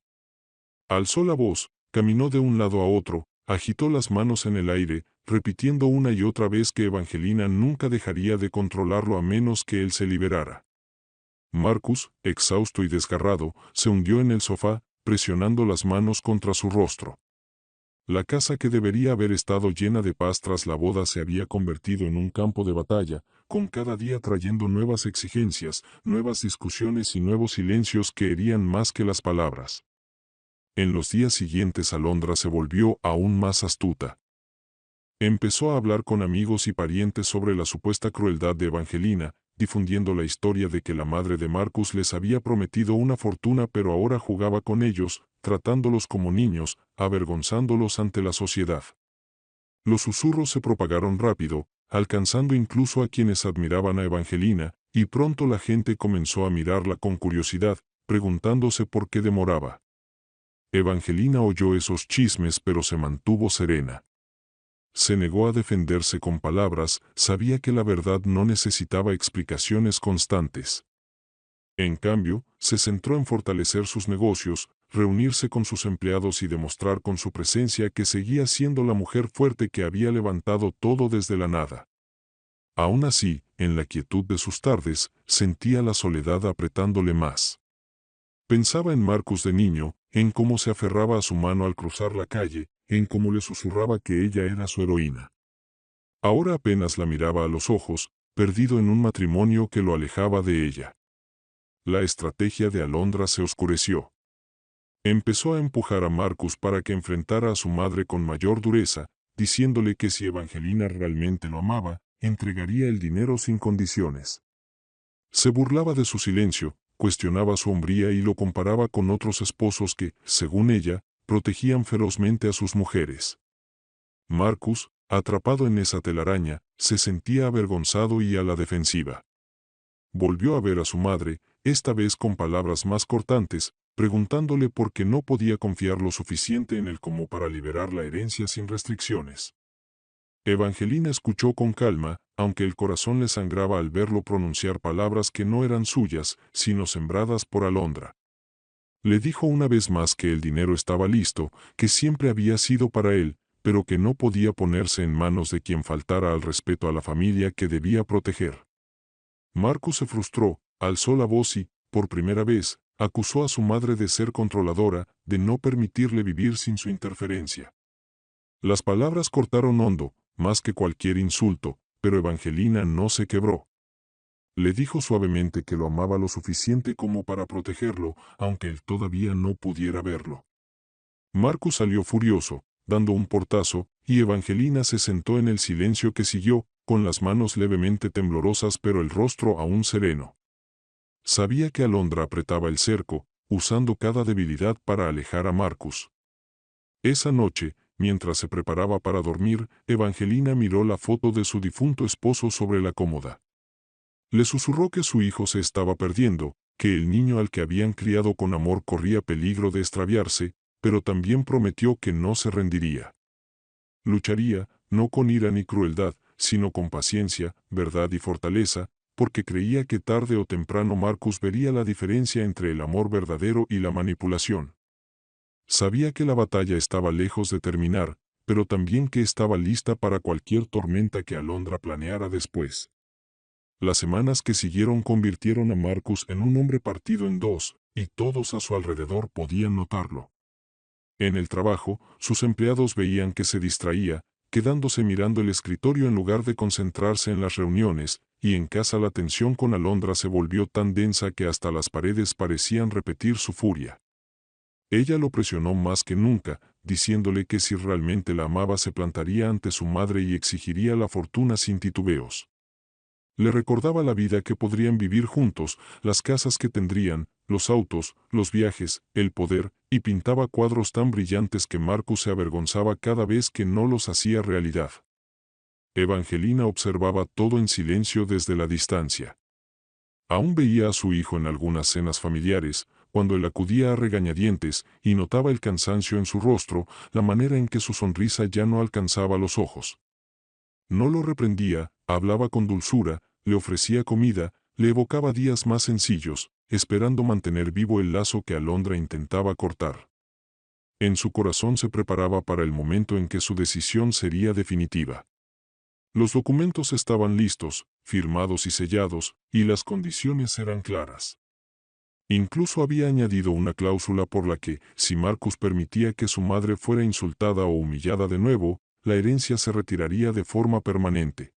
Alzó la voz, caminó de un lado a otro, agitó las manos en el aire, repitiendo una y otra vez que Evangelina nunca dejaría de controlarlo a menos que él se liberara. Marcus, exhausto y desgarrado, se hundió en el sofá, presionando las manos contra su rostro. La casa que debería haber estado llena de paz tras la boda se había convertido en un campo de batalla, con cada día trayendo nuevas exigencias, nuevas discusiones y nuevos silencios que herían más que las palabras. En los días siguientes Alondra se volvió aún más astuta. Empezó a hablar con amigos y parientes sobre la supuesta crueldad de Evangelina, difundiendo la historia de que la madre de Marcus les había prometido una fortuna pero ahora jugaba con ellos, tratándolos como niños, avergonzándolos ante la sociedad. Los susurros se propagaron rápido, alcanzando incluso a quienes admiraban a Evangelina, y pronto la gente comenzó a mirarla con curiosidad, preguntándose por qué demoraba. Evangelina oyó esos chismes pero se mantuvo serena. Se negó a defenderse con palabras, sabía que la verdad no necesitaba explicaciones constantes. En cambio, se centró en fortalecer sus negocios, reunirse con sus empleados y demostrar con su presencia que seguía siendo la mujer fuerte que había levantado todo desde la nada. Aún así, en la quietud de sus tardes, sentía la soledad apretándole más. Pensaba en Marcus de niño, en cómo se aferraba a su mano al cruzar la calle, en cómo le susurraba que ella era su heroína. Ahora apenas la miraba a los ojos, perdido en un matrimonio que lo alejaba de ella. La estrategia de Alondra se oscureció. Empezó a empujar a Marcus para que enfrentara a su madre con mayor dureza, diciéndole que si Evangelina realmente lo amaba, entregaría el dinero sin condiciones. Se burlaba de su silencio, cuestionaba su hombría y lo comparaba con otros esposos que, según ella, protegían ferozmente a sus mujeres. Marcus, atrapado en esa telaraña, se sentía avergonzado y a la defensiva. Volvió a ver a su madre, esta vez con palabras más cortantes, preguntándole por qué no podía confiar lo suficiente en él como para liberar la herencia sin restricciones. Evangelina escuchó con calma, aunque el corazón le sangraba al verlo pronunciar palabras que no eran suyas, sino sembradas por Alondra. Le dijo una vez más que el dinero estaba listo, que siempre había sido para él, pero que no podía ponerse en manos de quien faltara al respeto a la familia que debía proteger. Marcus se frustró, alzó la voz y, por primera vez, acusó a su madre de ser controladora, de no permitirle vivir sin su interferencia. Las palabras cortaron hondo, más que cualquier insulto, pero Evangelina no se quebró. Le dijo suavemente que lo amaba lo suficiente como para protegerlo, aunque él todavía no pudiera verlo. Marcus salió furioso, dando un portazo, y Evangelina se sentó en el silencio que siguió, con las manos levemente temblorosas pero el rostro aún sereno. Sabía que Alondra apretaba el cerco, usando cada debilidad para alejar a Marcus. Esa noche, mientras se preparaba para dormir, Evangelina miró la foto de su difunto esposo sobre la cómoda. Le susurró que su hijo se estaba perdiendo, que el niño al que habían criado con amor corría peligro de extraviarse, pero también prometió que no se rendiría. Lucharía, no con ira ni crueldad, sino con paciencia, verdad y fortaleza, porque creía que tarde o temprano Marcus vería la diferencia entre el amor verdadero y la manipulación. Sabía que la batalla estaba lejos de terminar, pero también que estaba lista para cualquier tormenta que Alondra planeara después. Las semanas que siguieron convirtieron a Marcus en un hombre partido en dos, y todos a su alrededor podían notarlo. En el trabajo, sus empleados veían que se distraía, quedándose mirando el escritorio en lugar de concentrarse en las reuniones, y en casa la tensión con Alondra se volvió tan densa que hasta las paredes parecían repetir su furia. Ella lo presionó más que nunca, diciéndole que si realmente la amaba se plantaría ante su madre y exigiría la fortuna sin titubeos. Le recordaba la vida que podrían vivir juntos, las casas que tendrían, los autos, los viajes, el poder, y pintaba cuadros tan brillantes que Marcus se avergonzaba cada vez que no los hacía realidad. Evangelina observaba todo en silencio desde la distancia. Aún veía a su hijo en algunas cenas familiares, cuando él acudía a regañadientes, y notaba el cansancio en su rostro, la manera en que su sonrisa ya no alcanzaba los ojos. No lo reprendía, hablaba con dulzura, le ofrecía comida, le evocaba días más sencillos, esperando mantener vivo el lazo que Alondra intentaba cortar. En su corazón se preparaba para el momento en que su decisión sería definitiva. Los documentos estaban listos, firmados y sellados, y las condiciones eran claras. Incluso había añadido una cláusula por la que, si Marcus permitía que su madre fuera insultada o humillada de nuevo, la herencia se retiraría de forma permanente.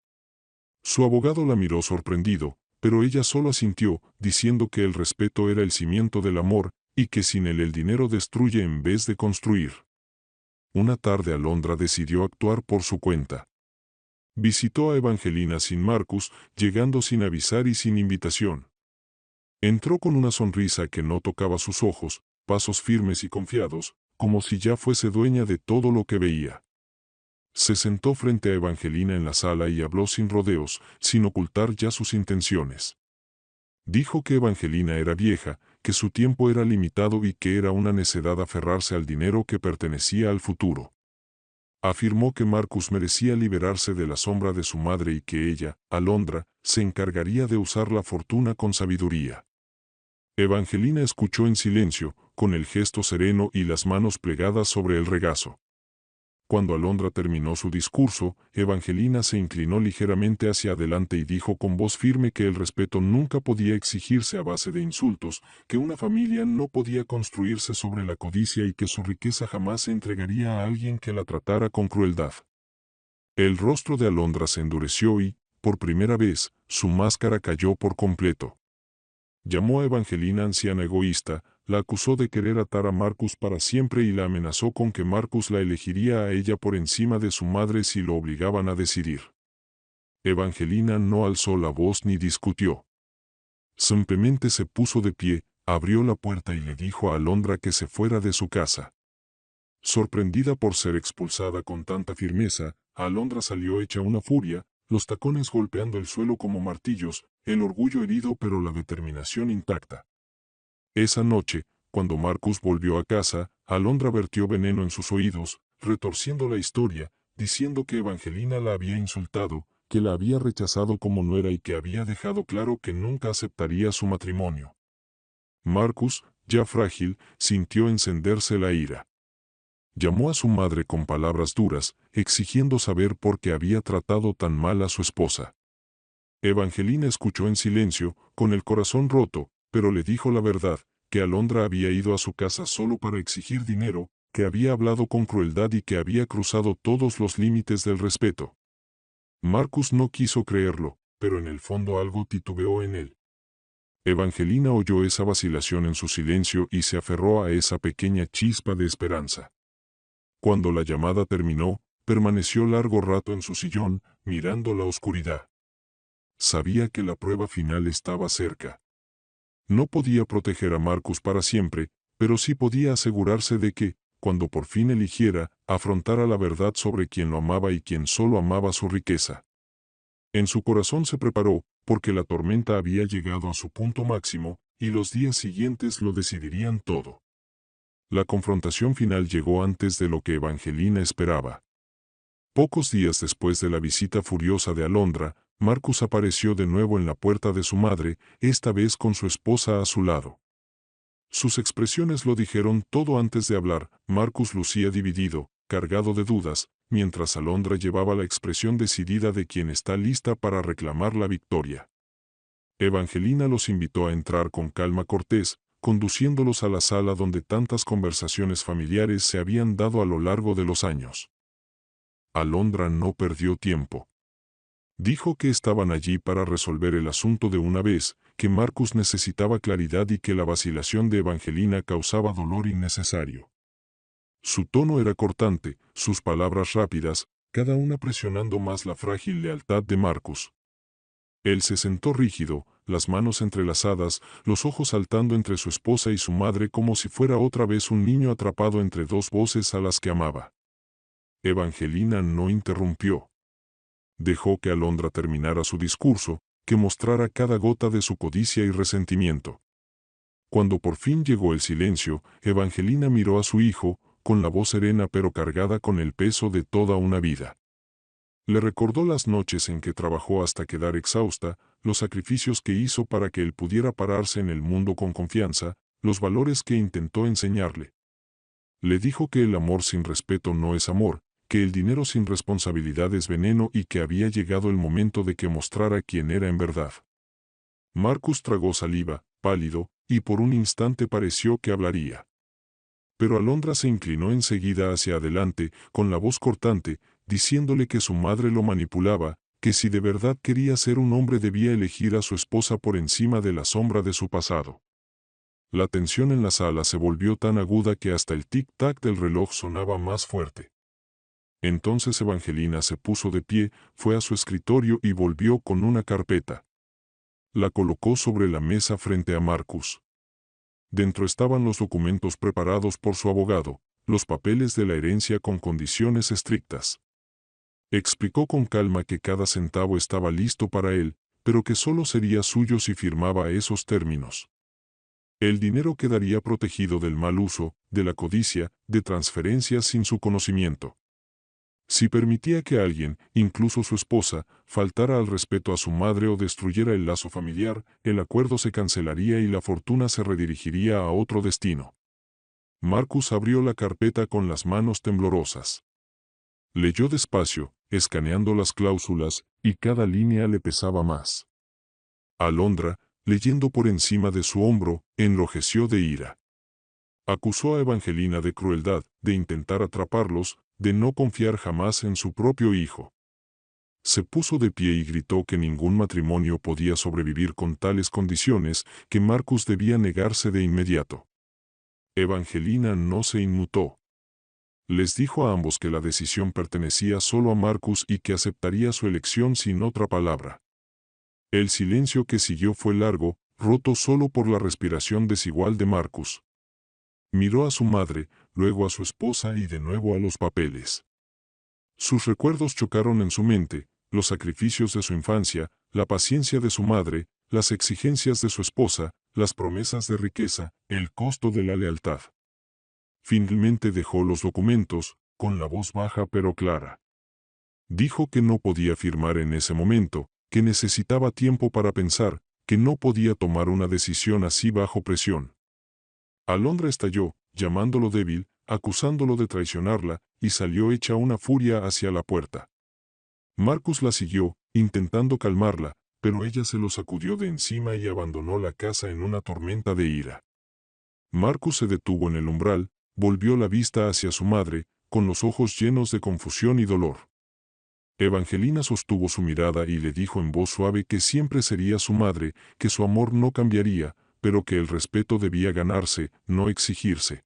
Su abogado la miró sorprendido, pero ella solo asintió, diciendo que el respeto era el cimiento del amor, y que sin él el dinero destruye en vez de construir. Una tarde Alondra decidió actuar por su cuenta. Visitó a Evangelina sin Marcus, llegando sin avisar y sin invitación. Entró con una sonrisa que no tocaba sus ojos, pasos firmes y confiados, como si ya fuese dueña de todo lo que veía. Se sentó frente a Evangelina en la sala y habló sin rodeos, sin ocultar ya sus intenciones. Dijo que Evangelina era vieja, que su tiempo era limitado y que era una necedad aferrarse al dinero que pertenecía al futuro. Afirmó que Marcus merecía liberarse de la sombra de su madre y que ella, Alondra, se encargaría de usar la fortuna con sabiduría. Evangelina escuchó en silencio, con el gesto sereno y las manos plegadas sobre el regazo. Cuando Alondra terminó su discurso, Evangelina se inclinó ligeramente hacia adelante y dijo con voz firme que el respeto nunca podía exigirse a base de insultos, que una familia no podía construirse sobre la codicia y que su riqueza jamás se entregaría a alguien que la tratara con crueldad. El rostro de Alondra se endureció y, por primera vez, su máscara cayó por completo. Llamó a Evangelina anciana egoísta, la acusó de querer atar a Marcus para siempre y la amenazó con que Marcus la elegiría a ella por encima de su madre si lo obligaban a decidir. Evangelina no alzó la voz ni discutió. Simplemente se puso de pie, abrió la puerta y le dijo a Alondra que se fuera de su casa. Sorprendida por ser expulsada con tanta firmeza, Alondra salió hecha una furia, los tacones golpeando el suelo como martillos, el orgullo herido pero la determinación intacta. Esa noche, cuando Marcus volvió a casa, Alondra vertió veneno en sus oídos, retorciendo la historia, diciendo que Evangelina la había insultado, que la había rechazado como nuera y que había dejado claro que nunca aceptaría su matrimonio. Marcus, ya frágil, sintió encenderse la ira. Llamó a su madre con palabras duras, exigiendo saber por qué había tratado tan mal a su esposa. Evangelina escuchó en silencio, con el corazón roto, pero le dijo la verdad, que Alondra había ido a su casa solo para exigir dinero, que había hablado con crueldad y que había cruzado todos los límites del respeto. Marcus no quiso creerlo, pero en el fondo algo titubeó en él. Evangelina oyó esa vacilación en su silencio y se aferró a esa pequeña chispa de esperanza. Cuando la llamada terminó, permaneció largo rato en su sillón, mirando la oscuridad. Sabía que la prueba final estaba cerca. No podía proteger a Marcus para siempre, pero sí podía asegurarse de que, cuando por fin eligiera, afrontara la verdad sobre quien lo amaba y quien solo amaba su riqueza. En su corazón se preparó, porque la tormenta había llegado a su punto máximo, y los días siguientes lo decidirían todo. La confrontación final llegó antes de lo que Evangelina esperaba. Pocos días después de la visita furiosa de Alondra, Marcus apareció de nuevo en la puerta de su madre, esta vez con su esposa a su lado. Sus expresiones lo dijeron todo antes de hablar. Marcus lucía dividido, cargado de dudas, mientras Alondra llevaba la expresión decidida de quien está lista para reclamar la victoria. Evangelina los invitó a entrar con calma cortés, conduciéndolos a la sala donde tantas conversaciones familiares se habían dado a lo largo de los años. Alondra no perdió tiempo. Dijo que estaban allí para resolver el asunto de una vez, que Marcus necesitaba claridad y que la vacilación de Evangelina causaba dolor innecesario. Su tono era cortante, sus palabras rápidas, cada una presionando más la frágil lealtad de Marcus. Él se sentó rígido, las manos entrelazadas, los ojos saltando entre su esposa y su madre como si fuera otra vez un niño atrapado entre dos voces a las que amaba. Evangelina no interrumpió. Dejó que Alondra terminara su discurso, que mostrara cada gota de su codicia y resentimiento. Cuando por fin llegó el silencio, Evangelina miró a su hijo, con la voz serena pero cargada con el peso de toda una vida. Le recordó las noches en que trabajó hasta quedar exhausta, los sacrificios que hizo para que él pudiera pararse en el mundo con confianza, los valores que intentó enseñarle. Le dijo que el amor sin respeto no es amor, que el dinero sin responsabilidad es veneno y que había llegado el momento de que mostrara quién era en verdad. Marcus tragó saliva, pálido, y por un instante pareció que hablaría. Pero Alondra se inclinó enseguida hacia adelante, con la voz cortante, diciéndole que su madre lo manipulaba, que si de verdad quería ser un hombre debía elegir a su esposa por encima de la sombra de su pasado. La tensión en la sala se volvió tan aguda que hasta el tic-tac del reloj sonaba más fuerte. Entonces Evangelina se puso de pie, fue a su escritorio y volvió con una carpeta. La colocó sobre la mesa frente a Marcus. Dentro estaban los documentos preparados por su abogado, los papeles de la herencia con condiciones estrictas. Explicó con calma que cada centavo estaba listo para él, pero que solo sería suyo si firmaba esos términos. El dinero quedaría protegido del mal uso, de la codicia, de transferencias sin su conocimiento. Si permitía que alguien, incluso su esposa, faltara al respeto a su madre o destruyera el lazo familiar, el acuerdo se cancelaría y la fortuna se redirigiría a otro destino. Marcus abrió la carpeta con las manos temblorosas. Leyó despacio, escaneando las cláusulas, y cada línea le pesaba más. Alondra, leyendo por encima de su hombro, enrojeció de ira. Acusó a Evangelina de crueldad, de intentar atraparlos, de no confiar jamás en su propio hijo. Se puso de pie y gritó que ningún matrimonio podía sobrevivir con tales condiciones, que Marcus debía negarse de inmediato. Evangelina no se inmutó. Les dijo a ambos que la decisión pertenecía solo a Marcus y que aceptaría su elección sin otra palabra. El silencio que siguió fue largo, roto solo por la respiración desigual de Marcus. Miró a su madre, luego a su esposa y de nuevo a los papeles. Sus recuerdos chocaron en su mente, los sacrificios de su infancia, la paciencia de su madre, las exigencias de su esposa, las promesas de riqueza, el costo de la lealtad. Finalmente dejó los documentos, con la voz baja pero clara. Dijo que no podía firmar en ese momento, que necesitaba tiempo para pensar, que no podía tomar una decisión así bajo presión. Alondra estalló, llamándolo débil, acusándolo de traicionarla, y salió hecha una furia hacia la puerta. Marcus la siguió, intentando calmarla, pero ella se lo sacudió de encima y abandonó la casa en una tormenta de ira. Marcus se detuvo en el umbral, volvió la vista hacia su madre, con los ojos llenos de confusión y dolor. Evangelina sostuvo su mirada y le dijo en voz suave que siempre sería su madre, que su amor no cambiaría, pero que el respeto debía ganarse, no exigirse.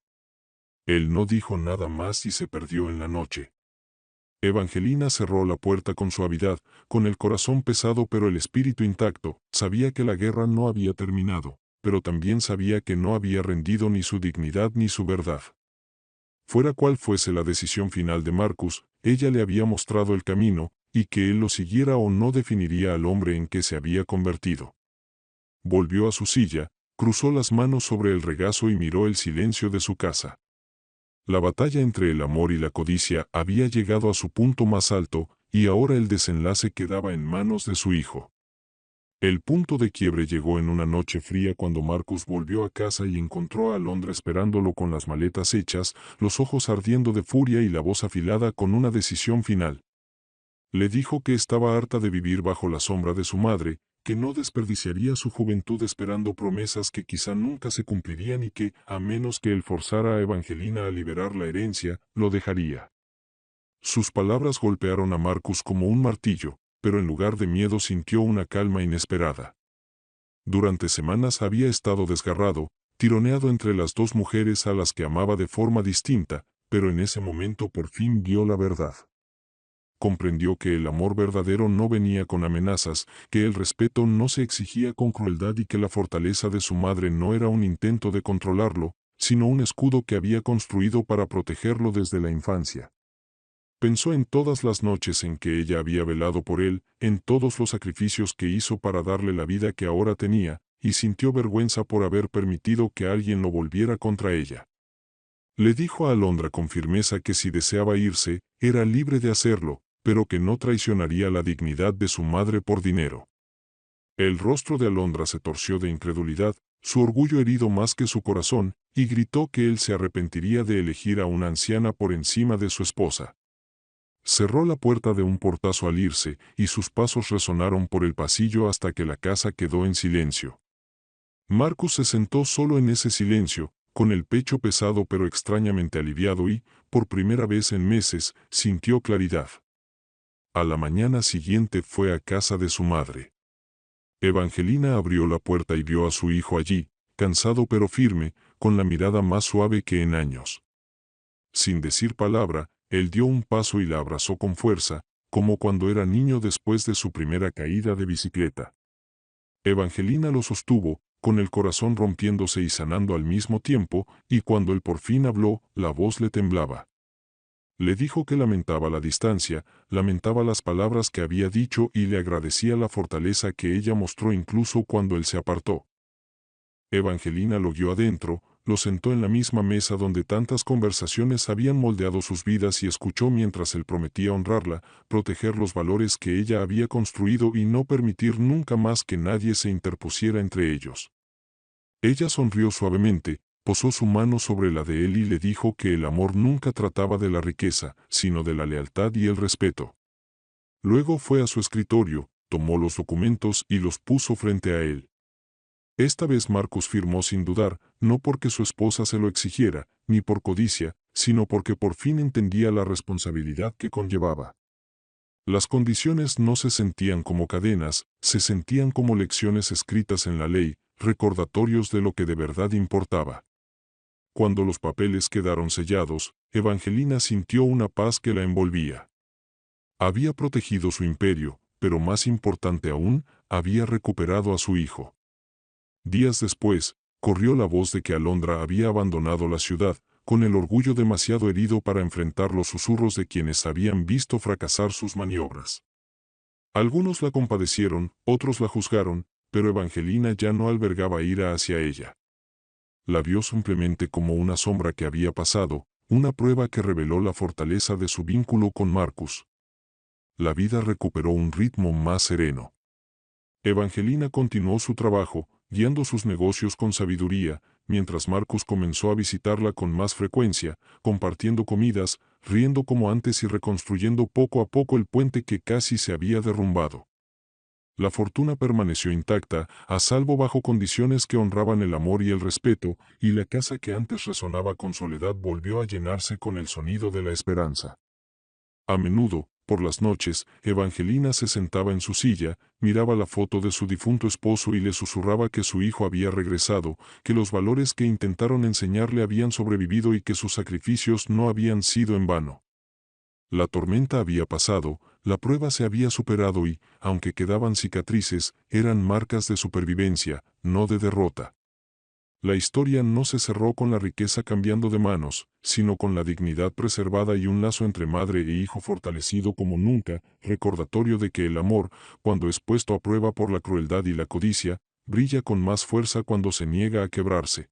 Él no dijo nada más y se perdió en la noche. Evangelina cerró la puerta con suavidad, con el corazón pesado pero el espíritu intacto. Sabía que la guerra no había terminado, pero también sabía que no había rendido ni su dignidad ni su verdad. Fuera cual fuese la decisión final de Marcus, ella le había mostrado el camino, y que él lo siguiera o no definiría al hombre en que se había convertido. Volvió a su silla, cruzó las manos sobre el regazo y miró el silencio de su casa. La batalla entre el amor y la codicia había llegado a su punto más alto, y ahora el desenlace quedaba en manos de su hijo. El punto de quiebre llegó en una noche fría cuando Marcus volvió a casa y encontró a Alondra esperándolo con las maletas hechas, los ojos ardiendo de furia y la voz afilada con una decisión final. Le dijo que estaba harta de vivir bajo la sombra de su madre, que no desperdiciaría su juventud esperando promesas que quizá nunca se cumplirían y que, a menos que él forzara a Evangelina a liberar la herencia, lo dejaría. Sus palabras golpearon a Marcus como un martillo, pero en lugar de miedo sintió una calma inesperada. Durante semanas había estado desgarrado, tironeado entre las dos mujeres a las que amaba de forma distinta, pero en ese momento por fin vio la verdad. Comprendió que el amor verdadero no venía con amenazas, que el respeto no se exigía con crueldad y que la fortaleza de su madre no era un intento de controlarlo, sino un escudo que había construido para protegerlo desde la infancia. Pensó en todas las noches en que ella había velado por él, en todos los sacrificios que hizo para darle la vida que ahora tenía, y sintió vergüenza por haber permitido que alguien lo volviera contra ella. Le dijo a Alondra con firmeza que si deseaba irse, era libre de hacerlo, pero que no traicionaría la dignidad de su madre por dinero. El rostro de Alondra se torció de incredulidad, su orgullo herido más que su corazón, y gritó que él se arrepentiría de elegir a una anciana por encima de su esposa. Cerró la puerta de un portazo al irse, y sus pasos resonaron por el pasillo hasta que la casa quedó en silencio. Marcus se sentó solo en ese silencio, con el pecho pesado pero extrañamente aliviado y, por primera vez en meses, sintió claridad. A la mañana siguiente fue a casa de su madre. Evangelina abrió la puerta y vio a su hijo allí, cansado pero firme, con la mirada más suave que en años. Sin decir palabra, él dio un paso y la abrazó con fuerza, como cuando era niño después de su primera caída de bicicleta. Evangelina lo sostuvo, con el corazón rompiéndose y sanando al mismo tiempo, y cuando él por fin habló, la voz le temblaba. Le dijo que lamentaba la distancia, lamentaba las palabras que había dicho y le agradecía la fortaleza que ella mostró incluso cuando él se apartó. Evangelina lo guió adentro, lo sentó en la misma mesa donde tantas conversaciones habían moldeado sus vidas y escuchó mientras él prometía honrarla, proteger los valores que ella había construido y no permitir nunca más que nadie se interpusiera entre ellos. Ella sonrió suavemente, posó su mano sobre la de él y le dijo que el amor nunca trataba de la riqueza, sino de la lealtad y el respeto. Luego fue a su escritorio, tomó los documentos y los puso frente a él. Esta vez Marcus firmó sin dudar, no porque su esposa se lo exigiera, ni por codicia, sino porque por fin entendía la responsabilidad que conllevaba. Las condiciones no se sentían como cadenas, se sentían como lecciones escritas en la ley, recordatorios de lo que de verdad importaba. Cuando los papeles quedaron sellados, Evangelina sintió una paz que la envolvía. Había protegido su imperio, pero más importante aún, había recuperado a su hijo. Días después, corrió la voz de que Alondra había abandonado la ciudad, con el orgullo demasiado herido para enfrentar los susurros de quienes habían visto fracasar sus maniobras. Algunos la compadecieron, otros la juzgaron, pero Evangelina ya no albergaba ira hacia ella. La vio simplemente como una sombra que había pasado, una prueba que reveló la fortaleza de su vínculo con Marcus. La vida recuperó un ritmo más sereno. Evangelina continuó su trabajo, guiando sus negocios con sabiduría, mientras Marcus comenzó a visitarla con más frecuencia, compartiendo comidas, riendo como antes y reconstruyendo poco a poco el puente que casi se había derrumbado. La fortuna permaneció intacta, a salvo bajo condiciones que honraban el amor y el respeto, y la casa que antes resonaba con soledad volvió a llenarse con el sonido de la esperanza. A menudo, por las noches, Evangelina se sentaba en su silla, miraba la foto de su difunto esposo y le susurraba que su hijo había regresado, que los valores que intentaron enseñarle habían sobrevivido y que sus sacrificios no habían sido en vano. La tormenta había pasado, la prueba se había superado y, aunque quedaban cicatrices, eran marcas de supervivencia, no de derrota. La historia no se cerró con la riqueza cambiando de manos, sino con la dignidad preservada y un lazo entre madre e hijo fortalecido como nunca, recordatorio de que el amor, cuando es puesto a prueba por la crueldad y la codicia, brilla con más fuerza cuando se niega a quebrarse.